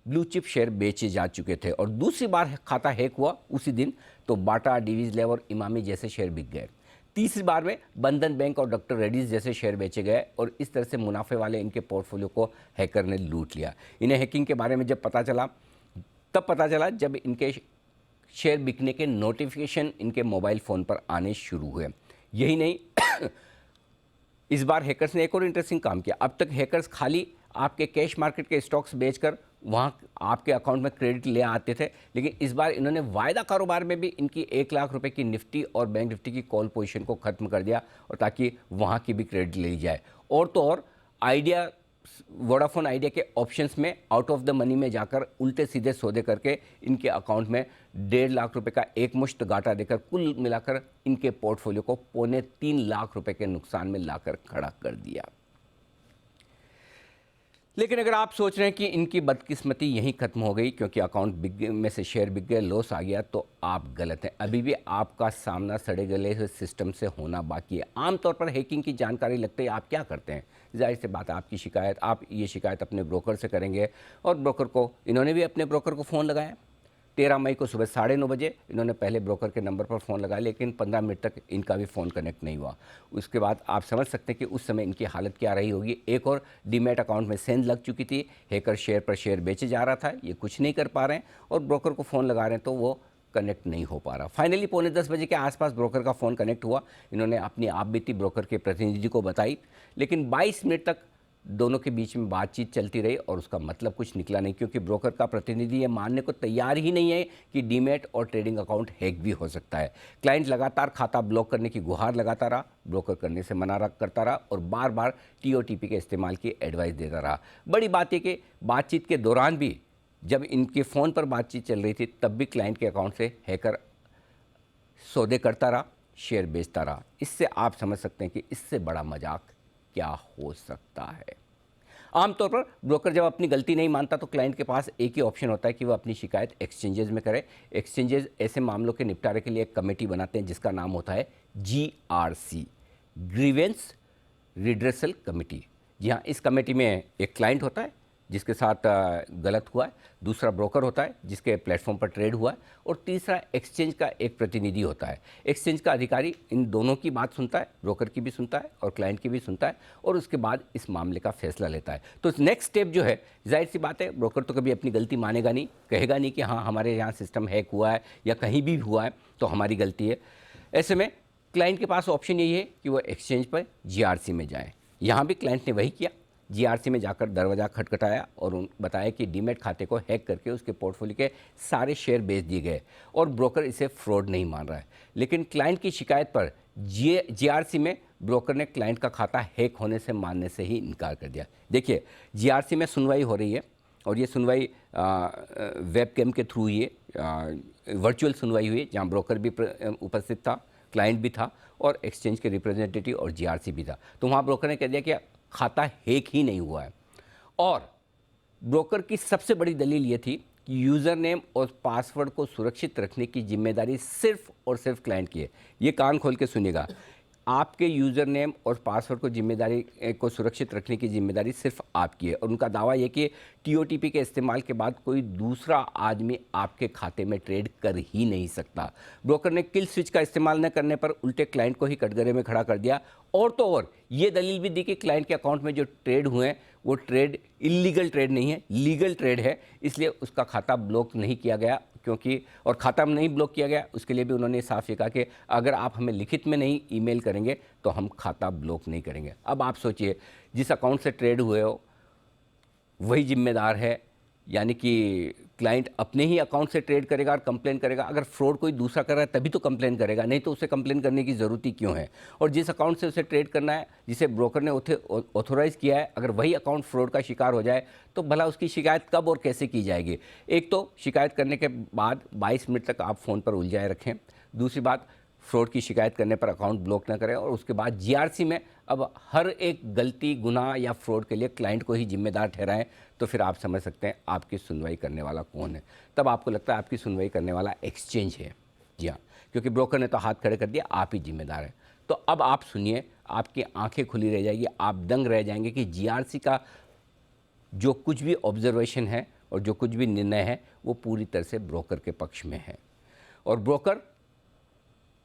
ब्लू चिप शेयर बेचे जा चुके थे। और दूसरी बार खाता हैक हुआ उसी दिन तो बाटा, डिवीज लेव और इमामी जैसे शेयर बिक गए। तीसरी बार में बंधन बैंक और डॉक्टर रेड्डीज जैसे शेयर बेचे गए और इस तरह से मुनाफे वाले इनके पोर्टफोलियो को हैकर ने लूट लिया। इन्हें हैकिंग के बारे में जब पता चला तब पता चला जब इनके शेयर बिकने के नोटिफिकेशन इनके मोबाइल फ़ोन पर आने शुरू हुए। यही नहीं, इस बार हैकर्स ने एक और इंटरेस्टिंग काम किया। अब तक हैकर्स खाली आपके कैश मार्केट के स्टॉक्स बेचकर वहाँ आपके अकाउंट में क्रेडिट ले आते थे, लेकिन इस बार इन्होंने वायदा कारोबार में भी इनकी 1 लाख रुपए की निफ्टी और बैंक निफ्टी की कॉल पोजीशन को ख़त्म कर दिया और ताकि वहाँ की भी क्रेडिट ले ली जाए। और तो और आइडिया, वोडाफोन आइडिया के ऑप्शंस में आउट ऑफ द मनी में जाकर उल्टे सीधे सौदे करके इनके अकाउंट में 1.5 लाख रुपए का एक मुश्त घाटा देकर कुल मिलाकर इनके पोर्टफोलियो को 2.25 लाख रुपए के नुकसान में लाकर खड़ा कर दिया। लेकिन अगर आप सोच रहे हैं कि इनकी बदकिस्मती यहीं खत्म हो गई क्योंकि अकाउंट बिक में से शेयर बिक गए, लॉस आ गया, तो आप गलत हैं। अभी भी आपका सामना सड़े गले हुए सिस्टम से होना बाकी है। आमतौर पर हैकिंग की जानकारी लगते ही आप क्या करते हैं? जाहिर सी बात है, आप ये शिकायत अपने ब्रोकर से करेंगे और ब्रोकर को, इन्होंने भी अपने ब्रोकर को फ़ोन लगाया। 13 मई को सुबह 9:30 बजे इन्होंने पहले ब्रोकर के नंबर पर फ़ोन लगाया, लेकिन 15 मिनट तक इनका भी फ़ोन कनेक्ट नहीं हुआ। उसके बाद आप समझ सकते हैं कि उस समय इनकी हालत क्या रही होगी। एक और डीमैट अकाउंट में सेंध लग चुकी थी, हैकर शेयर पर शेयर बेचे जा रहा था, ये कुछ नहीं कर पा रहे हैं और ब्रोकर को फ़ोन लगा रहे हैं तो वो कनेक्ट नहीं हो पा रहा। फाइनली 9:45 बजे के आसपास ब्रोकर का फ़ोन कनेक्ट हुआ। इन्होंने अपनी आप बीती ब्रोकर के प्रतिनिधि को बताई, लेकिन 22 मिनट तक दोनों के बीच में बातचीत चलती रही और उसका मतलब कुछ निकला नहीं, क्योंकि ब्रोकर का प्रतिनिधि ये मानने को तैयार ही नहीं है कि डीमैट और ट्रेडिंग अकाउंट हैक भी हो सकता है। क्लाइंट लगातार खाता ब्लॉक करने की गुहार लगाता रहा, ब्रोकर करने से मना करता रहा और बार बार TOTP के इस्तेमाल की एडवाइस देता रहा। बड़ी बात है कि बातचीत के दौरान भी जब इनके फ़ोन पर बातचीत चल रही थी तब भी क्लाइंट के अकाउंट से हैकर सौदे करता रहा, शेयर बेचता रहा। इससे आप समझ सकते हैं कि इससे बड़ा मजाक क्या हो सकता है। आमतौर पर ब्रोकर जब अपनी गलती नहीं मानता तो क्लाइंट के पास एक ही ऑप्शन होता है कि वो अपनी शिकायत एक्सचेंजेस में करे। एक्सचेंजेस ऐसे मामलों के निपटारे के लिए एक कमेटी बनाते हैं जिसका नाम होता है GRC, ग्रीवेंस रिड्रेसल कमेटी। जी हाँ, इस कमेटी में एक क्लाइंट होता है जिसके साथ गलत हुआ है, दूसरा ब्रोकर होता है जिसके प्लेटफॉर्म पर ट्रेड हुआ है और तीसरा एक्सचेंज का एक प्रतिनिधि होता है। एक्सचेंज का अधिकारी इन दोनों की बात सुनता है, ब्रोकर की भी सुनता है और क्लाइंट की भी सुनता है और उसके बाद इस मामले का फैसला लेता है। तो नेक्स्ट स्टेप जो है, जाहिर सी बात है, ब्रोकर तो कभी अपनी गलती मानेगा नहीं, कहेगा नहीं कि हाँ हमारे यहाँ सिस्टम हैक हुआ है या कहीं भी हुआ है तो हमारी गलती है। ऐसे में क्लाइंट के पास ऑप्शन यही है कि वो एक्सचेंज पर GRC में जाएँ। यहाँ भी क्लाइंट ने वही किया, GRC में जाकर दरवाज़ा खटखटाया और बताया कि डीमैट खाते को हैक करके उसके पोर्टफोलियो के सारे शेयर बेच दिए गए और ब्रोकर इसे फ्रॉड नहीं मान रहा है। लेकिन क्लाइंट की शिकायत पर GRC में ब्रोकर ने क्लाइंट का खाता हैक होने से मानने से ही इनकार कर दिया। देखिए, GRC में सुनवाई हो रही है और ये सुनवाई वेबकैम के थ्रू हुई है, वर्चुअल सुनवाई हुई है जहाँ ब्रोकर भी उपस्थित था, क्लाइंट भी था और एक्सचेंज के रिप्रेजेंटेटिव और GRC भी था। तो वहाँ ब्रोकर ने कह दिया कि खाता हैक ही नहीं हुआ है और ब्रोकर की सबसे बड़ी दलील ये थी कि यूज़र नेम और पासवर्ड को सुरक्षित रखने की जिम्मेदारी सिर्फ और सिर्फ क्लाइंट की है। ये कान खोल के सुनिएगा, आपके यूज़र नेम और पासवर्ड को जिम्मेदारी को सुरक्षित रखने की जिम्मेदारी सिर्फ आपकी है। और उनका दावा यह कि टीओटीपी के इस्तेमाल के बाद कोई दूसरा आदमी आपके खाते में ट्रेड कर ही नहीं सकता। ब्रोकर ने किल स्विच का इस्तेमाल न करने पर उल्टे क्लाइंट को ही कटघरे में खड़ा कर दिया। और तो और ये दलील भी दी कि क्लाइंट के अकाउंट में जो ट्रेड हुए हैं वो ट्रेड इलीगल ट्रेड नहीं है, लीगल ट्रेड है, इसलिए उसका खाता ब्लॉक नहीं किया गया। क्योंकि और खाता नहीं ब्लॉक किया गया, उसके लिए भी उन्होंने साफ ये कहा कि अगर आप हमें लिखित में नहीं ईमेल करेंगे तो हम खाता ब्लॉक नहीं करेंगे। अब आप सोचिए, जिस अकाउंट से ट्रेड हुए हो वही जिम्मेदार है, यानी कि क्लाइंट अपने ही अकाउंट से ट्रेड करेगा और कंप्लेन करेगा। अगर फ्रॉड कोई दूसरा कर रहा है तभी तो कंप्लेन करेगा, नहीं तो उसे कंप्लेन करने की ज़रूरत ही क्यों है। और जिस अकाउंट से उसे ट्रेड करना है, जिसे ब्रोकर ने ऑथोराइज किया है, अगर वही अकाउंट फ्रॉड का शिकार हो जाए तो भला उसकी शिकायत कब और कैसे की जाएगी। एक तो शिकायत करने के बाद 22 मिनट तक आप फ़ोन पर उलझाए रखें, दूसरी बात फ्रॉड की शिकायत करने पर अकाउंट ब्लॉक ना करें, और उसके बाद जीआरसी में अब हर एक गलती, गुनाह या फ्रॉड के लिए क्लाइंट को ही जिम्मेदार ठहराएं, तो फिर आप समझ सकते हैं आपकी सुनवाई करने वाला कौन है। तब आपको लगता है आपकी सुनवाई करने वाला एक्सचेंज है। जी हाँ, क्योंकि ब्रोकर ने तो हाथ खड़े कर दिया, आप ही जिम्मेदार हैं। तो अब आप सुनिए, आपकी आंखें खुली रह जाएगी, आप दंग रह जाएंगे कि जीआरसी का जो कुछ भी ऑब्जर्वेशन है और जो कुछ भी निर्णय है वो पूरी तरह से ब्रोकर के पक्ष में है। और ब्रोकर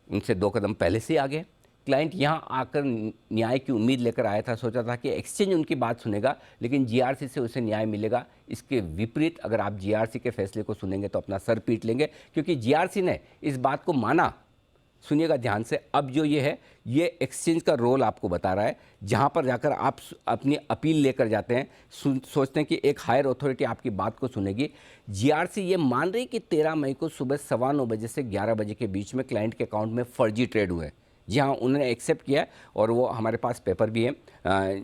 उनसे 2 कदम पहले से आ गए। क्लाइंट यहाँ आकर न्याय की उम्मीद लेकर आया था, सोचा था कि एक्सचेंज उनकी बात सुनेगा लेकिन जीआरसी से उसे न्याय मिलेगा। इसके विपरीत अगर आप जीआरसी के फैसले को सुनेंगे तो अपना सर पीट लेंगे, क्योंकि जीआरसी ने इस बात को माना। सुनिएगा ध्यान से, अब जो ये है, ये एक्सचेंज का रोल आपको बता रहा है। जहाँ पर जाकर आप अपनी अपील लेकर जाते हैं, सोचते हैं कि एक हायर अथॉरिटी आपकी बात को सुनेगी। जीआरसी ये मान रही कि 13 मई को सुबह 9:15 बजे से 11 बजे के बीच में क्लाइंट के अकाउंट में फर्जी ट्रेड हुए। जी हाँ, उन्होंने एक्सेप्ट किया और वो हमारे पास पेपर भी है,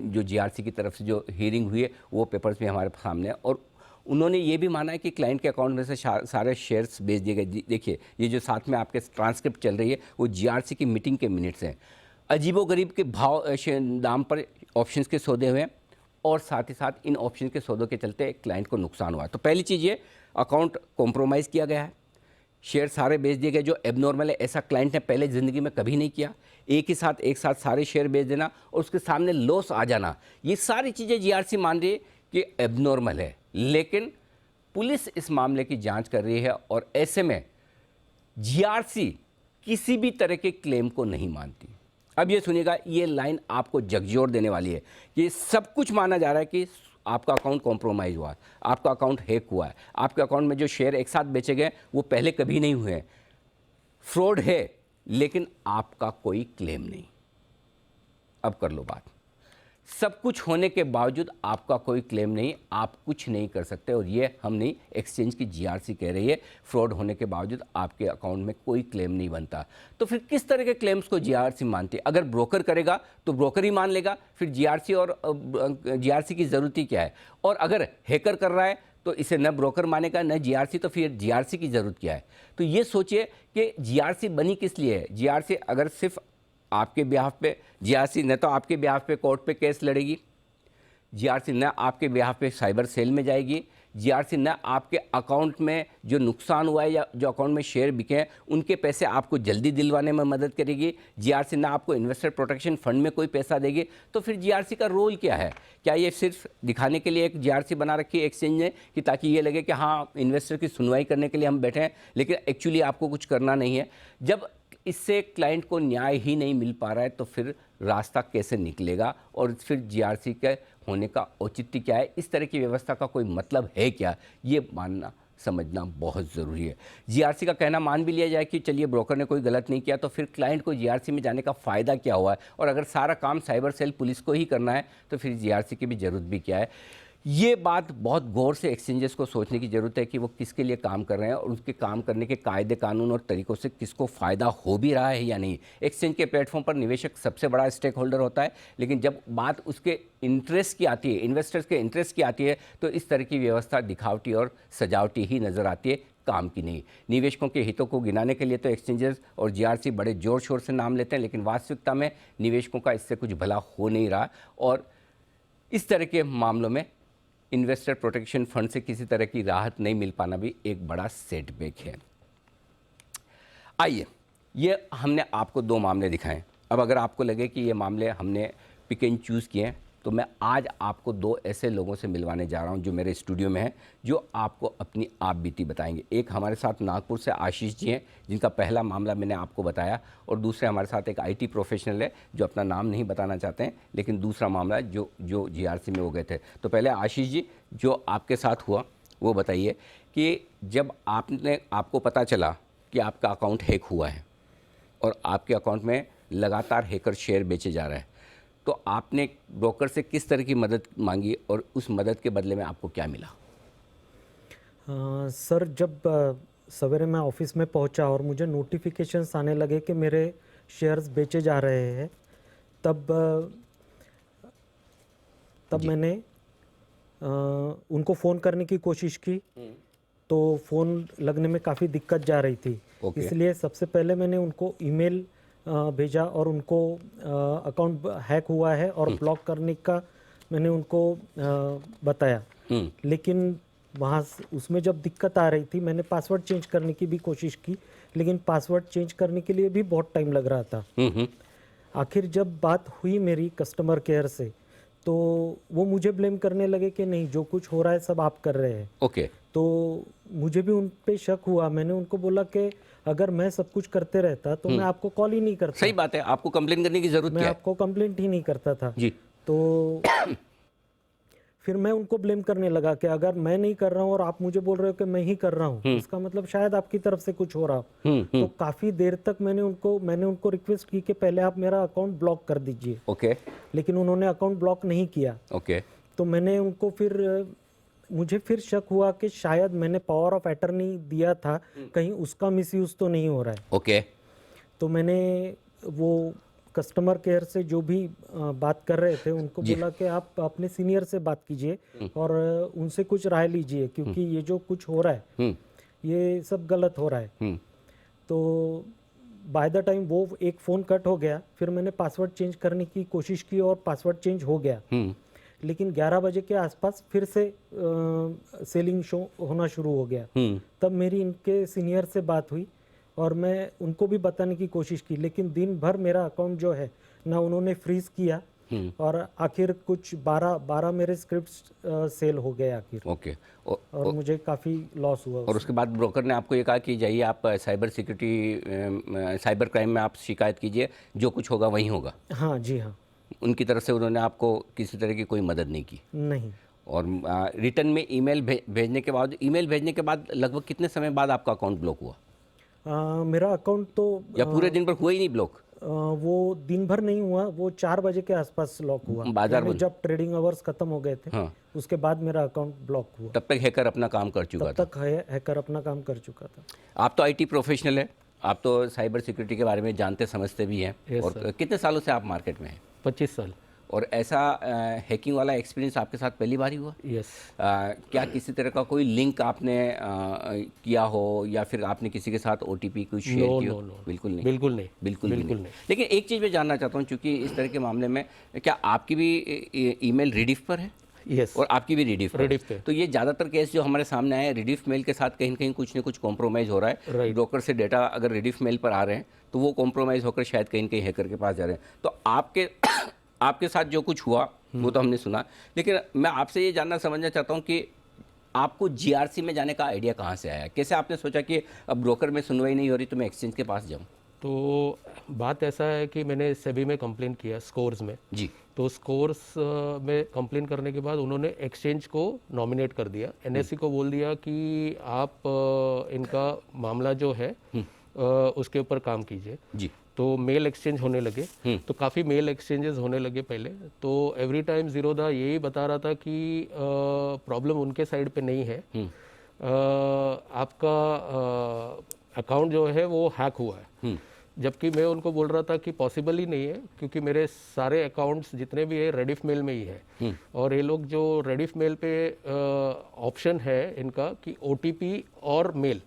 जो जीआरसी की तरफ से जो हियरिंग हुई है वो पेपर्स भी हमारे सामने है। और उन्होंने ये भी माना है कि क्लाइंट के अकाउंट में से सारे शेयर्स बेच दिए गए। देखिए, ये जो साथ में आपके ट्रांसक्रिप्ट चल रही है वो जीआरसी की मीटिंग के मिनट्स हैं। अजीबोगरीब के भाव दाम पर ऑप्शंस के सौदे हुए हैं और साथ ही साथ इन ऑप्शन के सौदों के चलते क्लाइंट को नुकसान हुआ है। तो पहली चीज़ ये, अकाउंट कॉम्प्रोमाइज़ किया गया है, शेयर सारे बेच दिए गए, जो एबनॉर्मल है, ऐसा क्लाइंट ने पहले ज़िंदगी में कभी नहीं किया। एक साथ सारे शेयर बेच देना और उसके सामने लॉस आ जाना, ये सारी चीज़ें जीआरसी मान रही है कि एबनॉर्मल है। लेकिन पुलिस इस मामले की जांच कर रही है और ऐसे में जीआरसी किसी भी तरह के क्लेम को नहीं मानती। अब ये सुनिएगा, ये लाइन आपको झकझोर देने वाली है कि सब कुछ माना जा रहा है कि आपका अकाउंट कॉम्प्रोमाइज़ हुआ है, आपका अकाउंट हैक हुआ है, आपके अकाउंट में जो शेयर एक साथ बेचे गए वो पहले कभी नहीं हुए हैं, फ्रॉड है, लेकिन आपका कोई क्लेम नहीं। अब कर लो बात, सब कुछ होने के बावजूद आपका कोई क्लेम नहीं, आप कुछ नहीं कर सकते। और ये हम नहीं, एक्सचेंज की जीआरसी कह रही है, फ्रॉड होने के बावजूद आपके अकाउंट में कोई क्लेम नहीं बनता। तो फिर किस तरह के क्लेम्स को जीआरसी मानती है? अगर ब्रोकर करेगा तो ब्रोकर ही मान लेगा, फिर जीआरसी और जीआरसी की ज़रूरत ही क्या है? और अगर हैकर कर रहा है तो इसे न ब्रोकर मानेगा न जीआरसी, तो फिर जीआरसी की ज़रूरत क्या है? तो ये सोचिए कि जीआरसी बनी किस लिए है। जीआरसी अगर सिर्फ आपके बिहाफ पे, जीआरसी न तो आपके बिहाफ पे कोर्ट पे केस लड़ेगी, जीआरसी न आपके बिहाफ पे साइबर सेल में जाएगी, जीआरसी न आपके अकाउंट में जो नुकसान हुआ है या जो अकाउंट में शेयर बिके हैं उनके पैसे आपको जल्दी दिलवाने में मदद करेगी, जीआरसी न आपको इन्वेस्टर प्रोटेक्शन फंड में कोई पैसा देगी। तो फिर जीआरसी का रोल क्या है? क्या ये सिर्फ दिखाने के लिए एक जीआरसी बना रखी है एक्सचेंज ने कि ताकि ये लगे कि हाँ, इन्वेस्टर की सुनवाई करने के लिए हम बैठे हैं, लेकिन एक्चुअली आपको कुछ करना नहीं है? जब इससे क्लाइंट को न्याय ही नहीं मिल पा रहा है तो फिर रास्ता कैसे निकलेगा और फिर जीआरसी के होने का औचित्य क्या है? इस तरह की व्यवस्था का कोई मतलब है क्या? ये मानना समझना बहुत ज़रूरी है। जीआरसी का कहना मान भी लिया जाए कि चलिए ब्रोकर ने कोई गलत नहीं किया, तो फिर क्लाइंट को जीआरसी में जाने का फ़ायदा क्या हुआ है? और अगर सारा काम साइबर सेल पुलिस को ही करना है तो फिर जीआरसी की भी ज़रूरत भी क्या है? ये बात बहुत गौर से एक्सचेंजेस को सोचने की ज़रूरत है कि वो किसके लिए काम कर रहे हैं और उसके काम करने के कायदे कानून और तरीक़ों से किसको फ़ायदा हो भी रहा है या नहीं। एक्सचेंज के प्लेटफॉर्म पर निवेशक सबसे बड़ा स्टेक होल्डर होता है, लेकिन जब बात उसके इंटरेस्ट की आती है, इन्वेस्टर्स के इंटरेस्ट की आती है, तो इस तरह की व्यवस्था दिखावटी और सजावटी ही नज़र आती है, काम की नहीं। निवेशकों के हितों को गिनाने के लिए तो एक्सचेंजेस और जीआरसी बड़े ज़ोर शोर से नाम लेते हैं, लेकिन वास्तविकता में निवेशकों का इससे कुछ भला हो नहीं रहा। और इस तरह के मामलों में इन्वेस्टर प्रोटेक्शन फंड से किसी तरह की राहत नहीं मिल पाना भी एक बड़ा सेटबैक है। आइए, ये हमने आपको 2 मामले दिखाएं। अब अगर आपको लगे कि ये मामले हमने पिक एंड चूज़ किए हैं, तो मैं आज आपको 2 ऐसे लोगों से मिलवाने जा रहा हूं जो मेरे स्टूडियो में हैं, जो आपको अपनी आप बीती बताएंगे। एक हमारे साथ नागपुर से आशीष जी हैं, जिनका पहला मामला मैंने आपको बताया, और दूसरे हमारे साथ एक IT प्रोफेशनल है जो अपना नाम नहीं बताना चाहते हैं, लेकिन दूसरा मामला जो GRC में हो गए थे। तो पहले आशीष जी, जो आपके साथ हुआ वो बताइए कि जब आपको पता चला कि आपका अकाउंट हैक हुआ है और आपके अकाउंट में लगातार हैकर शेयर बेचे जा रहे हैं, तो आपने ब्रोकर से किस तरह की मदद मांगी और उस मदद के बदले में आपको क्या मिला? सर, जब सवेरे मैं ऑफिस में पहुंचा और मुझे नोटिफिकेशंस आने लगे कि मेरे शेयर्स बेचे जा रहे हैं, तब मैंने उनको फ़ोन करने की कोशिश की, तो फ़ोन लगने में काफ़ी दिक्कत जा रही थी। इसलिए सबसे पहले मैंने उनको ईमेल भेजा और उनको अकाउंट हैक हुआ है और ब्लॉक करने का मैंने उनको बताया। लेकिन वहाँ उसमें जब दिक्कत आ रही थी, मैंने पासवर्ड चेंज करने की भी कोशिश की, लेकिन पासवर्ड चेंज करने के लिए भी बहुत टाइम लग रहा था। आखिर जब बात हुई मेरी कस्टमर केयर से, तो वो मुझे ब्लेम करने लगे कि नहीं, जो कुछ हो रहा है सब आप कर रहे हैं। तो मुझे भी उन पे शक हुआ। मैंने उनको बोला कि अगर मैं सब कुछ करते रहता तो मैं आपको कॉल ही नहीं करता। सही बात है, आपको कंप्लेन करने की जरूरत क्या है? मैं आपको कंप्लेंट ही नहीं करता था जी। तो फिर मैं उनको ब्लेम करने लगा कि अगर मैं नहीं कर रहा हूँ और आप मुझे बोल रहे हो कि मैं ही कर रहा हूँ, इसका मतलब शायद आपकी तरफ से कुछ हो रहा हो। तो काफी देर तक मैंने उनको रिक्वेस्ट की कि पहले आप मेरा अकाउंट ब्लॉक कर दीजिए। लेकिन उन्होंने अकाउंट ब्लॉक नहीं किया। तो मैंने उनको मुझे फिर शक हुआ कि शायद मैंने पावर ऑफ अटर्नी दिया था, कहीं उसका मिसयूज तो नहीं हो रहा है। तो मैंने वो कस्टमर केयर से जो भी बात कर रहे थे उनको बोला कि आप अपने सीनियर से बात कीजिए और उनसे कुछ राय लीजिए, क्योंकि ये जो कुछ हो रहा है ये सब गलत हो रहा है। तो बाय द टाइम वो एक फ़ोन कट हो गया, फिर मैंने पासवर्ड चेंज करने की कोशिश की और पासवर्ड चेंज हो गया। लेकिन 11 बजे के आसपास फिर से सेलिंग शो होना शुरू हो गया। तब मेरी इनके सीनियर से बात हुई और मैं उनको भी बताने की कोशिश की, लेकिन दिन भर मेरा अकाउंट जो है ना उन्होंने फ्रीज किया और आखिर कुछ 12 मेरे स्क्रिप्ट्स सेल हो गए आखिर। और मुझे काफ़ी लॉस हुआ। और उसके बाद ब्रोकर ने आपको ये कहा कि जाइए आप साइबर क्राइम में आप शिकायत कीजिए, जो कुछ होगा वही होगा? हाँ जी, हाँ। उनकी तरफ से उन्होंने आपको किसी तरह की कोई मदद नहीं की? नहीं। और रिटर्न में ईमेल भेजने के बाद लगभग कितने समय बाद आपका अकाउंट ब्लॉक हुआ? मेरा अकाउंट तो या पूरे दिन भर हुआ ही नहीं ब्लॉक? वो दिन भर नहीं हुआ, वो 4 बजे के आसपास लॉक हुआ। बाजार में जब ट्रेडिंग आवर्स खत्म हो गए थे, उसके बाद मेरा अकाउंट ब्लॉक हुआ। तब तक हैकर अपना काम कर चुका था? तब तक हैकर अपना काम कर चुका था। आप तो IT प्रोफेशनल है, आप तो साइबर सिक्योरिटी के बारे में जानते समझते भी हैं। और कितने सालों से आप मार्केट में हैं? 25 साल। और ऐसा हैकिंग वाला एक्सपीरियंस आपके साथ पहली बार ही हुआ? यस। क्या किसी तरह का कोई लिंक आपने किया हो या फिर आपने किसी के साथ OTP कुछ शेयर किया? बिल्कुल नहीं। बिल्कुल नहीं। लेकिन एक चीज़ मैं जानना चाहता हूँ, चूँकि इस तरह के मामले में क्या आपकी भी ईमेल रिडिफ पर है? यस। और आपकी भी रिडिफ पे। तो ये ज़्यादातर केस जो हमारे सामने आए, रिडिफ मेल के साथ कहीं ना कहीं कुछ ना कुछ कॉम्प्रोमाइज़ हो रहा है। ब्रोकर से डेटा अगर रिडिफ मेल पर आ रहे हैं तो वो कॉम्प्रोमाइज़ होकर शायद कहीं ना कहीं हैकर के पास जा रहे हैं। तो आपके साथ जो कुछ हुआ वो तो हमने सुना, लेकिन मैं आपसे ये जानना समझना चाहता हूँ कि आपको GRC में जाने का आइडिया कहाँ से आया? कैसे आपने सोचा कि अब ब्रोकर में सुनवाई नहीं हो रही तो मैं एक्सचेंज के पास जाऊँ? तो बात ऐसा है कि मैंने सेबी में कंप्लेन किया, स्कोर्स में जी। तो स्कोर्स में कंप्लेन करने के बाद उन्होंने एक्सचेंज को नॉमिनेट कर दिया। NSE को बोल दिया कि आप इनका मामला जो है उसके ऊपर काम कीजिए। जी। तो मेल एक्सचेंज होने लगे। तो काफ़ी मेल एक्सचेंजेस होने लगे पहले। तो एवरी टाइम ज़ीरोधा यही बता रहा था कि प्रॉब्लम उनके साइड पे नहीं है, आपका अकाउंट जो है वो हैक हुआ है। जबकि मैं उनको बोल रहा था कि पॉसिबल ही नहीं है, क्योंकि मेरे सारे अकाउंट्स जितने भी है रेडिफ मेल में ही है। और ये लोग जो रेडिफ मेल पे ऑप्शन है इनका कि OTP और मेल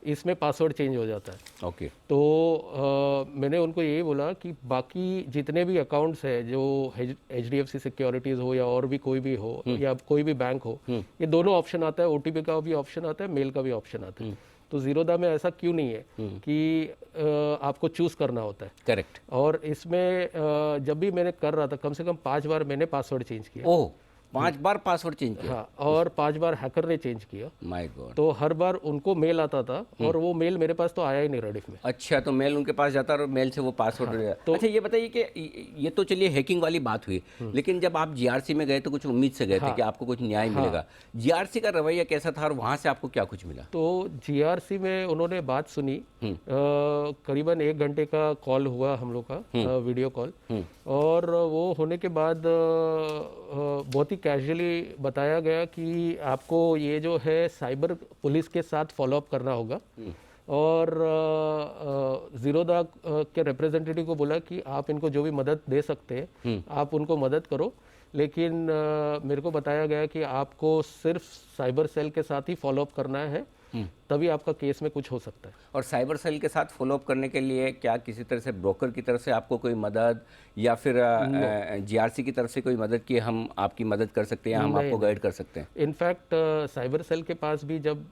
इसमें पासवर्ड चेंज हो जाता है। ओके। तो मैंने उनको यही बोला कि बाकी जितने भी अकाउंट्स है जो HDFC सिक्योरिटीज़ हो या और भी कोई भी हो या कोई भी बैंक हो, ये दोनों ऑप्शन आता है, OTP का भी ऑप्शन आता है, मेल का भी ऑप्शन आता है। तो ज़ीरोधा में ऐसा क्यों नहीं है कि आपको चूज़ करना होता है। करेक्ट। और इसमें जब भी मैंने कर रहा था कम से कम 5 बार मैंने पासवर्ड चेंज किया। ओह, 5 बार पासवर्ड चेंज किया? हाँ, और 5 बार हैकर ने चेंज किया। My God. तो हर बार उनको मेल आता था और वो मेल मेरे पास तो आया ही नहीं रेडिफ में। अच्छा, तो मेल उनके पास जाता और मेल से वो पासवर्ड तो अच्छा, ये बताइए कि ये तो चलिए हैकिंग वाली बात हुई, लेकिन जब आप GRC में गए तो कुछ उम्मीद से गए थे कि आपको कुछ न्याय मिलेगा। GRC का रवैया कैसा था और वहाँ से आपको क्या कुछ मिला? तो GRC में उन्होंने बात सुनी, करीबन 1 घंटे का कॉल हुआ हम लोग का, वीडियो कॉल, और वो होने के बाद बहुत ही कैजुअली बताया गया कि आपको ये जो है साइबर पुलिस के साथ फॉलोअप करना होगा। और ज़ीरोधा के रिप्रेजेंटेटिव को बोला कि आप इनको जो भी मदद दे सकते हैं आप उनको मदद करो, लेकिन मेरे को बताया गया कि आपको सिर्फ साइबर सेल के साथ ही फॉलोअप करना है, तभी आपका केस में कुछ हो सकता है। और साइबर सेल के साथ फॉलोअप करने के लिए क्या किसी तरह से ब्रोकर की तरफ से आपको कोई मदद या फिर GRC की तरफ से कोई मदद की हम आपकी मदद कर सकते हैं या हम आपको गाइड कर सकते हैं? इनफैक्ट साइबर सेल के पास भी जब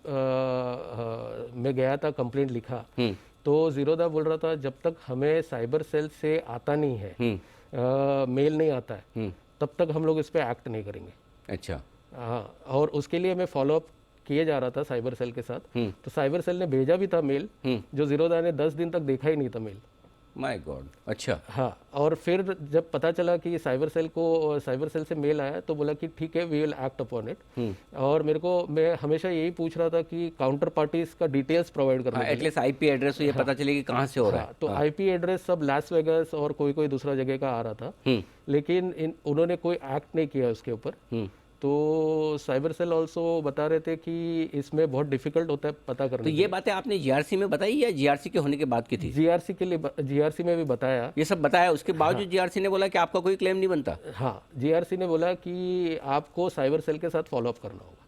मैं गया था कंप्लेंट लिखा, तो ज़ीरोधा बोल रहा था जब तक हमें साइबर सेल से आता नहीं है, मेल नहीं आता है, तब तक हम लोग इस पर एक्ट नहीं करेंगे। अच्छा। हाँ, और उसके लिए मैं फॉलोअप किए जा रहा था साइबर सेल के साथ। तो साइबर सेल ने भेजा भी था मेल, जो ज़ीरोधा ने 10 दिन तक देखा ही नहीं था मेल। My God. अच्छा। हाँ, और फिर जब पता चला कि साइबर सेल से मेल आया तो बोला कि ठीक है, we will act upon it. और मैं हमेशा यही पूछ रहा था कि काउंटर पार्टीज का डिटेल्स प्रोवाइड करना, एटलीस्ट IP एड्रेस तो ये पता चले कि कहाँ से हो रहा है। तो IP एड्रेस सब लास वेगास और कोई दूसरा जगह का आ रहा था, लेकिन उन्होंने कोई एक्ट नहीं किया उसके ऊपर। तो साइबर सेल ऑल्सो बता रहे थे कि इसमें बहुत डिफिकल्ट होता है पता करना। तो ये बातें आपने GRC में बताई या GRC के होने के बाद की थी? GRC में भी बताया, ये सब बताया, उसके बावजूद GRC ने बोला कि आपका कोई क्लेम नहीं बनता? हाँ, GRC ने बोला कि आपको साइबर सेल के साथ फॉलोअप करना होगा।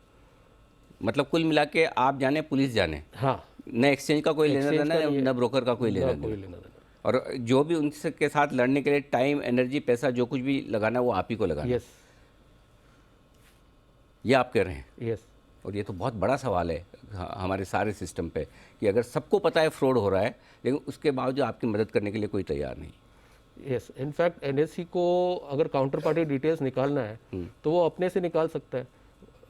मतलब कुल मिला के आप जाने पुलिस जाने, हाँ, न एक्सचेंज का कोई लेना देना न ब्रोकर का कोई लेना देना, और जो भी उनके साथ लड़ने के लिए टाइम, एनर्जी, पैसा जो कुछ भी लगाना वो आप ही को लगाना। यस, ये आप कह रहे हैं? यस। और ये तो बहुत बड़ा सवाल है हमारे सारे सिस्टम पे कि अगर सबको पता है फ्रॉड हो रहा है, लेकिन उसके बावजूद आपकी मदद करने के लिए कोई तैयार नहीं। यस, इनफैक्ट NSE को अगर काउंटर पार्टी डिटेल्स निकालना है तो वो अपने से निकाल सकता है।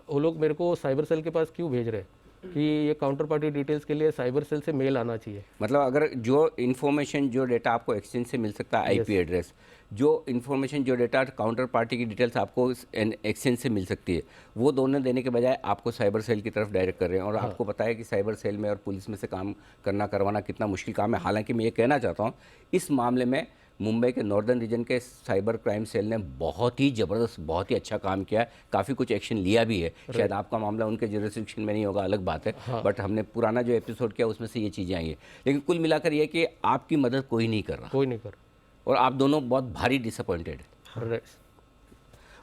वो लोग मेरे को साइबर सेल के पास क्यों भेज रहे हैं कि ये काउंटर पार्टी डिटेल्स के लिए साइबर सेल से मेल आना चाहिए? मतलब अगर जो इन्फॉर्मेशन, जो डेटा आपको एक्सचेंज से मिल सकता है, IP एड्रेस, जो इन्फॉर्मेशन, जो डेटा काउंटर पार्टी की डिटेल्स आपको एक्सचेंज से मिल सकती है, वो दोनों देने के बजाय आपको साइबर सेल की तरफ डायरेक्ट कर रहे हैं। और आपको पता है कि साइबर सेल में और पुलिस में से काम करवाना कितना मुश्किल काम है। हालांकि मैं ये कहना चाहता हूँ, इस मामले में मुंबई के नॉर्दर्न रीजन के साइबर क्राइम सेल ने बहुत ही ज़बरदस्त, बहुत ही अच्छा काम किया है, काफ़ी कुछ एक्शन लिया भी है। शायद आपका मामला उनके जुरिस्डिक्शन में नहीं होगा, अलग बात है, बट हमने पुराना जो एपिसोड किया उसमें से ये चीज़ें आई है। लेकिन कुल मिलाकर ये कि आपकी मदद कोई नहीं कर रहा, कोई नहीं कर रहा, और आप दोनों बहुत भारी डिसअपॉइंटेड है।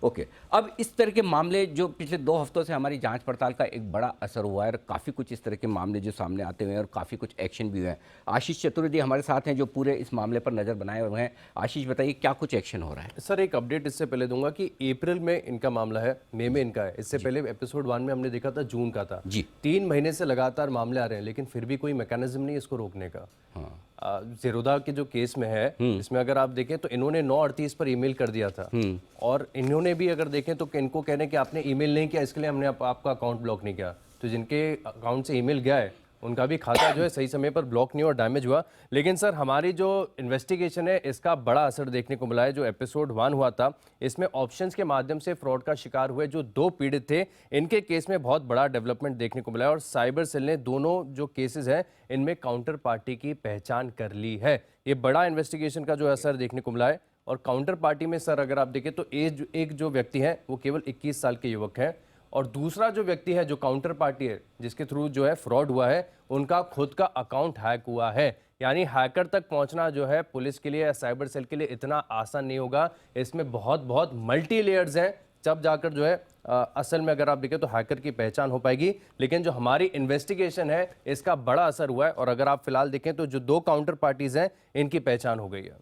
ओके, अब इस तरह के मामले जो पिछले 2 हफ्तों से हमारी जांच पड़ताल का एक बड़ा असर हुआ है, और काफ़ी कुछ इस तरह के मामले जो सामने आते हुए हैं और काफ़ी कुछ एक्शन भी हुए हैं। आशीष चतुर्वेदी हमारे साथ हैं जो पूरे इस मामले पर नज़र बनाए हुए हैं। आशीष, बताइए क्या कुछ एक्शन हो रहा है? सर, एक अपडेट इससे पहले दूंगा कि अप्रैल में इनका मामला है, मई में इनका है। इससे पहले एपिसोड 1 में हमने देखा था जून का था जी। 3 महीने से लगातार मामले आ रहे हैं, लेकिन फिर भी कोई मैकेनिज्म नहीं इसको रोकने का। ज़ीरोधा के जो केस में है, इसमें अगर आप देखें तो इन्होंने 9:38 पर ईमेल कर दिया था, और इन्होंने भी अगर देखें तो इनको कहने कि आपने ईमेल नहीं किया, इसके लिए हमने आपका अकाउंट ब्लॉक नहीं किया। तो जिनके अकाउंट से ईमेल गया है उनका भी खाता जो है सही समय पर ब्लॉक नहीं और डैमेज हुआ। लेकिन सर, हमारी जो इन्वेस्टिगेशन है इसका बड़ा असर देखने को मिला है। जो एपिसोड 1 हुआ था, इसमें ऑप्शंस के माध्यम से फ्रॉड का शिकार हुए जो 2 पीड़ित थे, इनके केस में बहुत बड़ा डेवलपमेंट देखने को मिला है। और साइबर सेल ने दोनों जो केसेस हैं इनमें काउंटर पार्टी की पहचान कर ली है। ये बड़ा इन्वेस्टिगेशन का जो असर देखने को मिला है। और काउंटर पार्टी में सर अगर आप देखें तो एक जो व्यक्ति है वो केवल 21 साल के युवक हैं, और दूसरा जो व्यक्ति है जो काउंटर पार्टी है जिसके थ्रू जो है फ्रॉड हुआ है, उनका खुद का अकाउंट हैक हुआ है। यानी हैकर तक पहुंचना जो है पुलिस के लिए या साइबर सेल के लिए इतना आसान नहीं होगा। इसमें बहुत मल्टी लेयर्स हैं, तब जाकर जो है असल में अगर आप देखें तो हैकर की पहचान हो पाएगी। लेकिन जो हमारी इन्वेस्टिगेशन है इसका बड़ा असर हुआ है, और अगर आप फिलहाल देखें तो जो 2 काउंटर पार्टीज हैं इनकी पहचान हो गई है।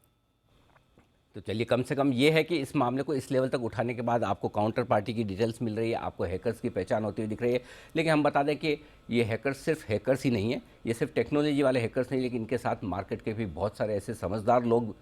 तो चलिए, कम से कम ये है कि इस मामले को इस लेवल तक उठाने के बाद आपको काउंटर पार्टी की डिटेल्स मिल रही है, आपको हैकर्स की पहचान होती हुई दिख रही है। लेकिन हम बता दें कि ये हैकर्स सिर्फ हैकर्स ही नहीं है, ये सिर्फ टेक्नोलॉजी वाले हैकर्स नहीं, लेकिन इनके साथ मार्केट के भी बहुत सारे ऐसे समझदार लोग,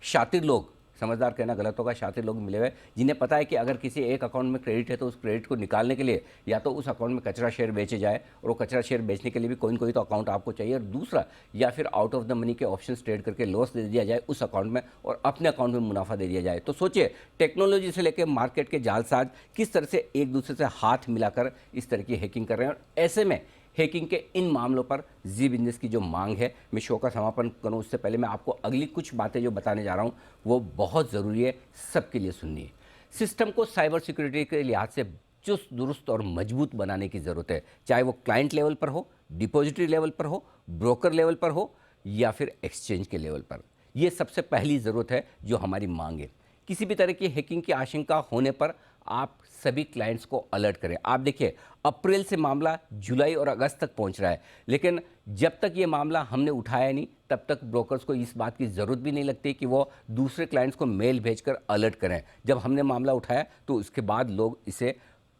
शातिर लोग, समझदार कहना गलत होगा, शातिर लोग मिले हुए, जिन्हें पता है कि अगर किसी एक अकाउंट में क्रेडिट है तो उस क्रेडिट को निकालने के लिए या तो उस अकाउंट में कचरा शेयर बेचे जाए, और वो कचरा शेयर बेचने के लिए भी कोई न कोई तो अकाउंट आपको चाहिए, और दूसरा या फिर आउट ऑफ द मनी के ऑप्शंस ट्रेड करके लॉस दे दिया जाए उस अकाउंट में और अपने अकाउंट में मुनाफा दे दिया जाए। तो सोचिए, टेक्नोलॉजी से लेकर मार्केट के जालसाज किस तरह से एक दूसरे से हाथ मिलाकर इस तरह की हैकिंग कर रहे हैं। और ऐसे में हैकिंग के इन मामलों पर जी बिजनेस की जो मांग है, मैं शो का समापन करूं उससे पहले मैं आपको अगली कुछ बातें जो बताने जा रहा हूं वो बहुत ज़रूरी है, सबके लिए सुननी है। सिस्टम को साइबर सिक्योरिटी के लिहाज से चुस्त दुरुस्त और मजबूत बनाने की ज़रूरत है, चाहे वो क्लाइंट लेवल पर हो, डिपॉजिटरी लेवल पर हो, ब्रोकर लेवल पर हो या फिर एक्सचेंज के लेवल पर। ये सबसे पहली ज़रूरत है जो हमारी मांग है। किसी भी तरह की हैकिंग की आशंका होने पर आप सभी क्लाइंट्स को अलर्ट करें। आप देखिए, अप्रैल से मामला जुलाई और अगस्त तक पहुंच रहा है, लेकिन जब तक ये मामला हमने उठाया नहीं तब तक ब्रोकर्स को इस बात की ज़रूरत भी नहीं लगती कि वो दूसरे क्लाइंट्स को मेल भेजकर अलर्ट करें। जब हमने मामला उठाया तो उसके बाद लोग इसे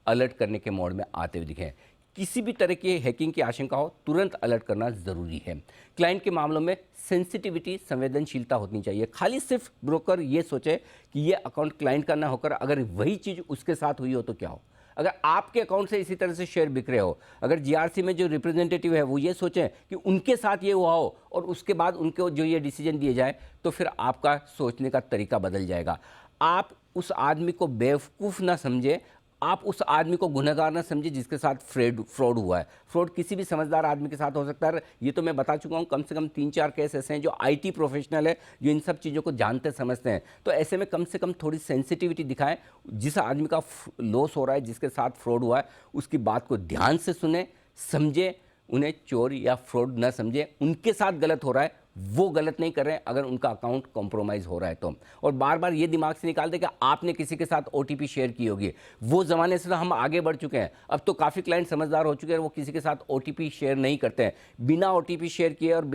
अलर्ट करने के मोड में आते हुए दिखे। किसी भी तरह की हैकिंग की आशंका हो, तुरंत अलर्ट करना ज़रूरी है। क्लाइंट के मामलों में सेंसिटिविटी, संवेदनशीलता होनी चाहिए। खाली सिर्फ ब्रोकर ये सोचे कि ये अकाउंट क्लाइंट का ना होकर अगर वही चीज़ उसके साथ हुई हो तो क्या हो। अगर आपके अकाउंट से इसी तरह से शेयर बिक रहे हो, अगर जीआरसी में जो रिप्रेजेंटेटिव है वो ये सोचें कि उनके साथ ये हुआ हो और उसके बाद उनको जो ये डिसीजन दिए जाए, तो फिर आपका सोचने का तरीका बदल जाएगा। आप उस आदमी को बेवकूफ़ ना समझे, आप उस आदमी को गुनहगार ना समझे जिसके साथ फ्रॉड हुआ है। फ्रॉड किसी भी समझदार आदमी के साथ हो सकता है। ये तो मैं बता चुका हूँ, कम से कम 3-4 केस ऐसे हैं जो आईटी प्रोफेशनल है, जो इन सब चीज़ों को जानते समझते हैं। तो ऐसे में कम से कम थोड़ी सेंसिटिविटी दिखाएं। जिस आदमी का लॉस हो रहा है, जिसके साथ फ्रॉड हुआ है, उसकी बात को ध्यान से सुने, समझे, उन्हें चोर या फ्रॉड न समझे। उनके साथ गलत हो रहा है, वो गलत नहीं कर रहे हैं अगर उनका अकाउंट कॉम्प्रोमाइज़ हो रहा है तो। और बार बार ये दिमाग से निकाल दे कि आपने किसी के साथ ओटीपी शेयर की होगी। वो ज़माने से तो हम आगे बढ़ चुके हैं। अब तो काफ़ी क्लाइंट समझदार हो चुके हैं, वो किसी के साथ ओटीपी शेयर नहीं करते हैं। बिना ओटीपी शेयर किए और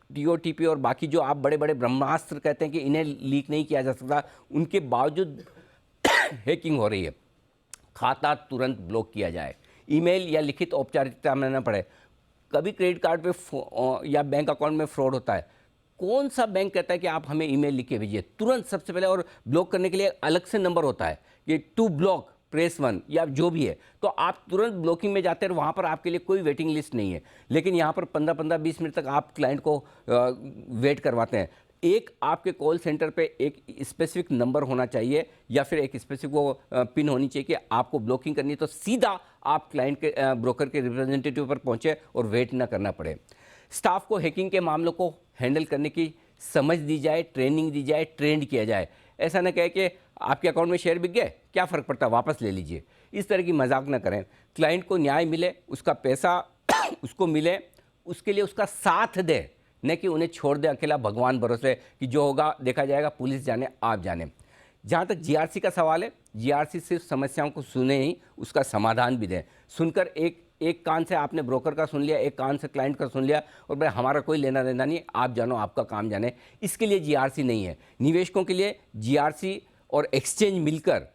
टीओटीपी और बाकी जो आप बड़े बड़े ब्रह्मास्त्र कहते हैं कि इन्हें लीक नहीं किया जा सकता, उनके बावजूद हैकिंग हो रही है। खाता तुरंत ब्लॉक किया जाए, ईमेल या लिखित औपचारिकता में न पड़े। कभी क्रेडिट कार्ड पे या बैंक अकाउंट में फ्रॉड होता है, कौन सा बैंक कहता है कि आप हमें ईमेल लिख के भेजिए? तुरंत सबसे पहले, और ब्लॉक करने के लिए अलग से नंबर होता है कि टू ब्लॉक प्रेस 1 या जो भी है, तो आप तुरंत ब्लॉकिंग में जाते हैं। वहाँ पर आपके लिए कोई वेटिंग लिस्ट नहीं है, लेकिन यहाँ पर 15-20 मिनट तक आप क्लाइंट को वेट करवाते हैं। एक आपके कॉल सेंटर पे एक स्पेसिफिक नंबर होना चाहिए या फिर एक स्पेसिफिक वो पिन होनी चाहिए कि आपको ब्लॉकिंग करनी है, तो सीधा आप क्लाइंट के ब्रोकर के रिप्रेजेंटेटिव पर पहुंचे और वेट ना करना पड़े। स्टाफ को हैकिंग के मामलों को हैंडल करने की समझ दी जाए, ट्रेनिंग दी जाए, ट्रेंड किया जाए। ऐसा ना कहे कि आपके अकाउंट में शेयर बिक गए, क्या फ़र्क पड़ता है, वापस ले लीजिए। इस तरह की मजाक ना करें। क्लाइंट को न्याय मिले, उसका पैसा उसको मिले, उसके लिए उसका साथ दे, न कि उन्हें छोड़ दे अकेला भगवान भरोसे कि जो होगा देखा जाएगा, पुलिस जाने आप जाने। जहाँ तक जीआरसी का सवाल है, जीआरसी सिर्फ समस्याओं को सुने ही, उसका समाधान भी दें। सुनकर एक कान से आपने ब्रोकर का सुन लिया, एक कान से क्लाइंट का सुन लिया और भाई हमारा कोई लेना देना नहीं, आप जानो, आपका काम जाने, इसके लिए जीआरसी नहीं है। निवेशकों के लिए जीआरसी और एक्सचेंज मिलकर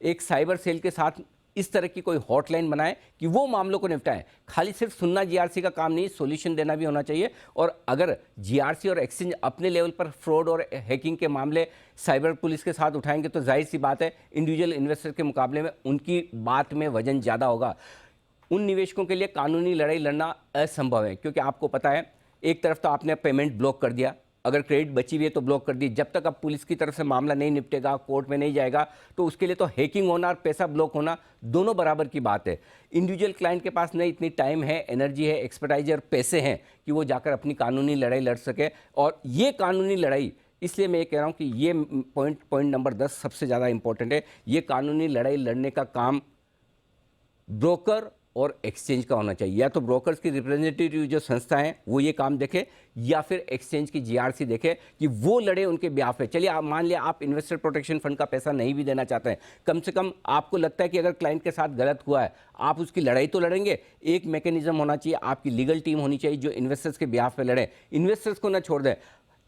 एक साइबर सेल के साथ इस तरह की कोई हॉटलाइन बनाए कि वो मामलों को निपटाएं। खाली सिर्फ सुनना जीआरसी का काम नहीं, सॉल्यूशन देना भी होना चाहिए। और अगर जीआरसी और एक्सचेंज अपने लेवल पर फ्रॉड और हैकिंग के मामले साइबर पुलिस के साथ उठाएंगे तो जाहिर सी बात है इंडिविजुअल इन्वेस्टर के मुकाबले में उनकी बात में वजन ज़्यादा होगा। उन निवेशकों के लिए कानूनी लड़ाई लड़ना असंभव है, क्योंकि आपको पता है एक तरफ तो आपने पेमेंट ब्लॉक कर दिया, अगर क्रेडिट बची हुई है तो ब्लॉक कर दी। जब तक अब पुलिस की तरफ से मामला नहीं निपटेगा, कोर्ट में नहीं जाएगा, तो उसके लिए तो हैकिंग होना और पैसा ब्लॉक होना दोनों बराबर की बात है। इंडिविजुअल क्लाइंट के पास नहीं इतनी टाइम है, एनर्जी है, एक्सपर्टाइज और पैसे हैं कि वो जाकर अपनी कानूनी लड़ाई लड़ सके। और ये कानूनी लड़ाई, इसलिए मैं ये कह रहा हूँ कि ये पॉइंट नंबर 10 सबसे ज़्यादा इंपॉर्टेंट है। ये कानूनी लड़ाई लड़ने का काम ब्रोकर और एक्सचेंज का होना चाहिए। या तो ब्रोकर्स की रिप्रेजेंटेटिव जो संस्था है वो ये काम देखे, या फिर एक्सचेंज की जीआरसी देखे कि वो लड़े उनके ब्याह पे। चलिए आप मान लिया आप इन्वेस्टर प्रोटेक्शन फंड का पैसा नहीं भी देना चाहते हैं, कम से कम आपको लगता है कि अगर क्लाइंट के साथ गलत हुआ है आप उसकी लड़ाई तो लड़ेंगे। एक मैकेनिज्म होना चाहिए, आपकी लीगल टीम होनी चाहिए जो इन्वेस्टर्स के ब्याह पे लड़े, इन्वेस्टर्स को ना छोड़ दें।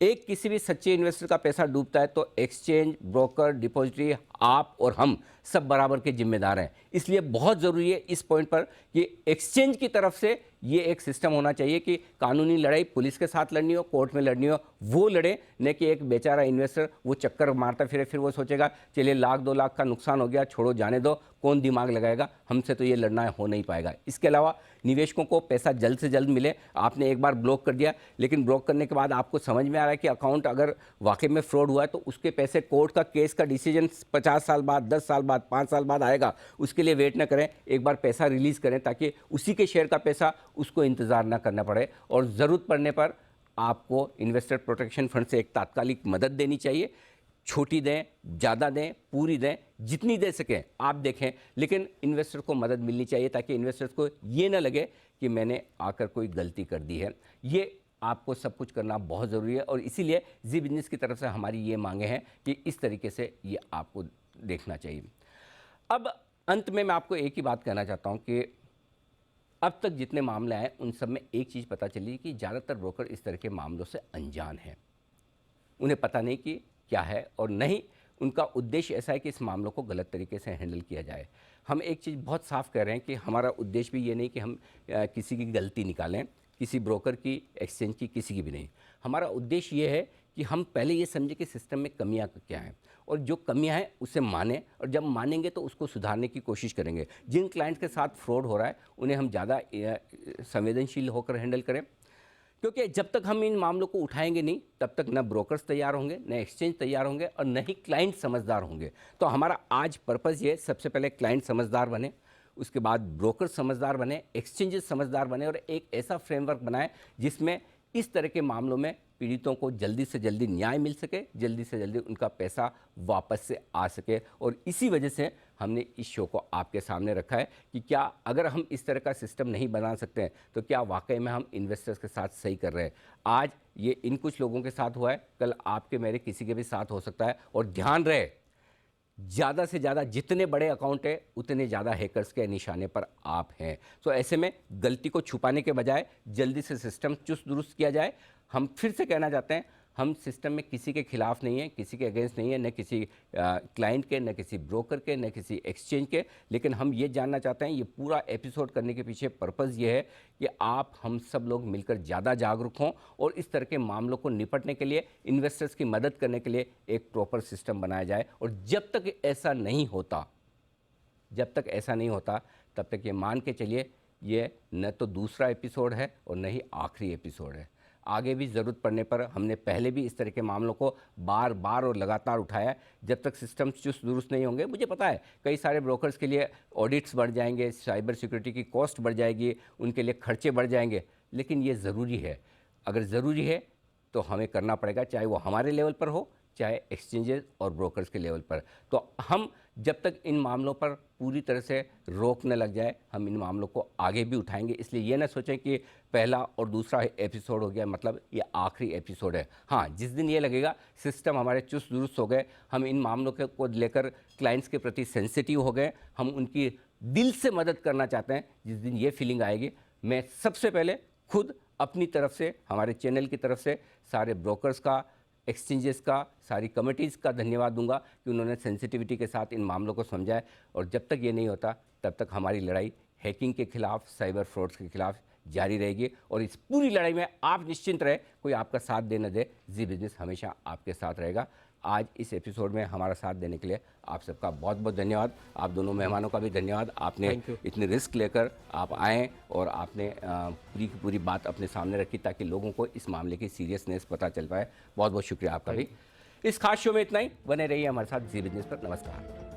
एक किसी भी सच्चे इन्वेस्टर का पैसा डूबता है तो एक्सचेंज, ब्रोकर, डिपॉजिटरी, आप और हम सब बराबर के जिम्मेदार हैं। इसलिए बहुत ज़रूरी है इस पॉइंट पर कि एक्सचेंज की तरफ से ये एक सिस्टम होना चाहिए कि कानूनी लड़ाई पुलिस के साथ लड़नी हो, कोर्ट में लड़नी हो, वो लड़े, न कि एक बेचारा इन्वेस्टर वो चक्कर मारता फिरे, फिर वो सोचेगा चलिए 1-2 लाख का नुकसान हो गया, छोड़ो जाने दो, कौन दिमाग लगाएगा, हमसे तो ये लड़ना हो नहीं पाएगा। इसके अलावा निवेशकों को पैसा जल्द से जल्द मिले। आपने एक बार ब्लॉक कर दिया, लेकिन ब्लॉक करने के बाद आपको समझ में आ रहा है कि अकाउंट अगर वाकई में फ्रॉड हुआ है तो उसके पैसे कोर्ट का केस का डिसीजन 50 साल बाद, 10 साल बाद, 5 साल बाद आएगा, उसके लिए वेट ना करें, एक बार पैसा रिलीज करें ताकि उसी के शेयर का पैसा उसको इंतजार ना करना पड़े। और ज़रूरत पड़ने पर आपको इन्वेस्टर प्रोटेक्शन फंड से एक तात्कालिक मदद देनी चाहिए। छोटी दें, ज़्यादा दें, पूरी दें, जितनी दे सकें आप देखें, लेकिन इन्वेस्टर को मदद मिलनी चाहिए ताकि इन्वेस्टर्स को ये ना लगे कि मैंने आकर कोई गलती कर दी है। ये आपको सब कुछ करना बहुत ज़रूरी है और इसीलिए जी बिजनेस की तरफ से हमारी ये मांगे हैं कि इस तरीके से ये आपको देखना चाहिए। अब अंत में मैं आपको एक ही बात कहना चाहता हूँ कि अब तक जितने मामले आए उन सब में एक चीज़ पता चली कि ज़्यादातर ब्रोकर इस तरह के मामलों से अनजान हैं। उन्हें पता नहीं कि क्या है और नहीं उनका उद्देश्य ऐसा है कि इस मामलों को गलत तरीके से हैंडल किया जाए। हम एक चीज़ बहुत साफ कह रहे हैं कि हमारा उद्देश्य भी ये नहीं कि हम किसी की गलती निकालें, किसी ब्रोकर की, एक्सचेंज की, किसी की भी नहीं। हमारा उद्देश्य ये है कि हम पहले ये समझें कि सिस्टम में कमियां क्या हैं और जो कमियां हैं उसे मानें, और जब मानेंगे तो उसको सुधारने की कोशिश करेंगे। जिन क्लाइंट्स के साथ फ्रॉड हो रहा है उन्हें हम ज़्यादा संवेदनशील होकर हैंडल करें, क्योंकि जब तक हम इन मामलों को उठाएंगे नहीं तब तक न ब्रोकर्स तैयार होंगे, न एक्सचेंज तैयार होंगे और न ही क्लाइंट समझदार होंगे। तो हमारा आज पर्पज़ ये, सबसे पहले क्लाइंट समझदार बने, उसके बाद ब्रोकर समझदार बने, एक्सचेंजेस समझदार बने और एक ऐसा फ्रेमवर्क बनाए जिसमें इस तरह के मामलों में पीड़ितों को जल्दी से जल्दी न्याय मिल सके, जल्दी से जल्दी उनका पैसा वापस से आ सके। और इसी वजह से हमने इस शो को आपके सामने रखा है कि क्या अगर हम इस तरह का सिस्टम नहीं बना सकते हैं तो क्या वाकई में हम इन्वेस्टर्स के साथ सही कर रहे हैं। आज ये इन कुछ लोगों के साथ हुआ है, कल आपके मेरे किसी के भी साथ हो सकता है। और ध्यान रहे, ज़्यादा से ज़्यादा जितने बड़े अकाउंट है उतने ज़्यादा हैकर्स के निशाने पर आप हैं। तो ऐसे में गलती को छुपाने के बजाय जल्दी से सिस्टम चुस्त दुरुस्त किया जाए। हम फिर से कहना चाहते हैं, हम सिस्टम में किसी के खिलाफ नहीं है, किसी के अगेंस्ट नहीं है, न किसी क्लाइंट के, न किसी ब्रोकर के, न किसी एक्सचेंज के। लेकिन हम ये जानना चाहते हैं, ये पूरा एपिसोड करने के पीछे पर्पज़ ये है कि आप हम सब लोग मिलकर ज़्यादा जागरूक हों और इस तरह के मामलों को निपटने के लिए, इन्वेस्टर्स की मदद करने के लिए एक प्रॉपर सिस्टम बनाया जाए। और जब तक ऐसा नहीं होता, तब तक ये मान के चलिए ये न तो दूसरा एपिसोड है और न ही आखिरी एपिसोड है। आगे भी ज़रूरत पड़ने पर, हमने पहले भी इस तरह के मामलों को बार बार और लगातार उठाया। जब तक सिस्टम चुस्त दुरुस्त नहीं होंगे, मुझे पता है कई सारे ब्रोकर्स के लिए ऑडिट्स बढ़ जाएंगे, साइबर सिक्योरिटी की कॉस्ट बढ़ जाएगी, उनके लिए खर्चे बढ़ जाएंगे, लेकिन ये ज़रूरी है। अगर ज़रूरी है तो हमें करना पड़ेगा, चाहे वो हमारे लेवल पर हो, चाहे एक्सचेंजेस और ब्रोकर्स के लेवल पर। तो हम जब तक इन मामलों पर पूरी तरह से रोक न लग जाए, हम इन मामलों को आगे भी उठाएंगे। इसलिए ये ना सोचें कि पहला और दूसरा एपिसोड हो गया मतलब ये आखिरी एपिसोड है। हाँ, जिस दिन ये लगेगा सिस्टम हमारे चुस्त दुरुस्त हो गए, हम इन मामलों को लेकर क्लाइंट्स के प्रति सेंसिटिव हो गए, हम उनकी दिल से मदद करना चाहते हैं, जिस दिन ये फीलिंग आएगी, मैं सबसे पहले खुद अपनी तरफ से, हमारे चैनल की तरफ से सारे ब्रोकर्स का, एक्सचेंजेस का, सारी कमिटीज़ का धन्यवाद दूंगा कि उन्होंने सेंसिटिविटी के साथ इन मामलों को समझा है। और जब तक ये नहीं होता तब तक हमारी लड़ाई हैकिंग के खिलाफ, साइबर फ्रॉड्स के खिलाफ जारी रहेगी। और इस पूरी लड़ाई में आप निश्चिंत रहे, कोई आपका साथ दे न दे, जी बिजनेस हमेशा आपके साथ रहेगा। आज इस एपिसोड में हमारा साथ देने के लिए आप सबका बहुत बहुत धन्यवाद। आप दोनों मेहमानों का भी धन्यवाद, आपने इतने रिस्क लेकर आप आए और आपने पूरी की पूरी बात अपने सामने रखी ताकि लोगों को इस मामले की सीरियसनेस पता चल पाए। बहुत बहुत शुक्रिया आपका भी। इस खास शो में इतना ही, बने रहिए हमारे साथ जी बिजनेस पर। नमस्कार।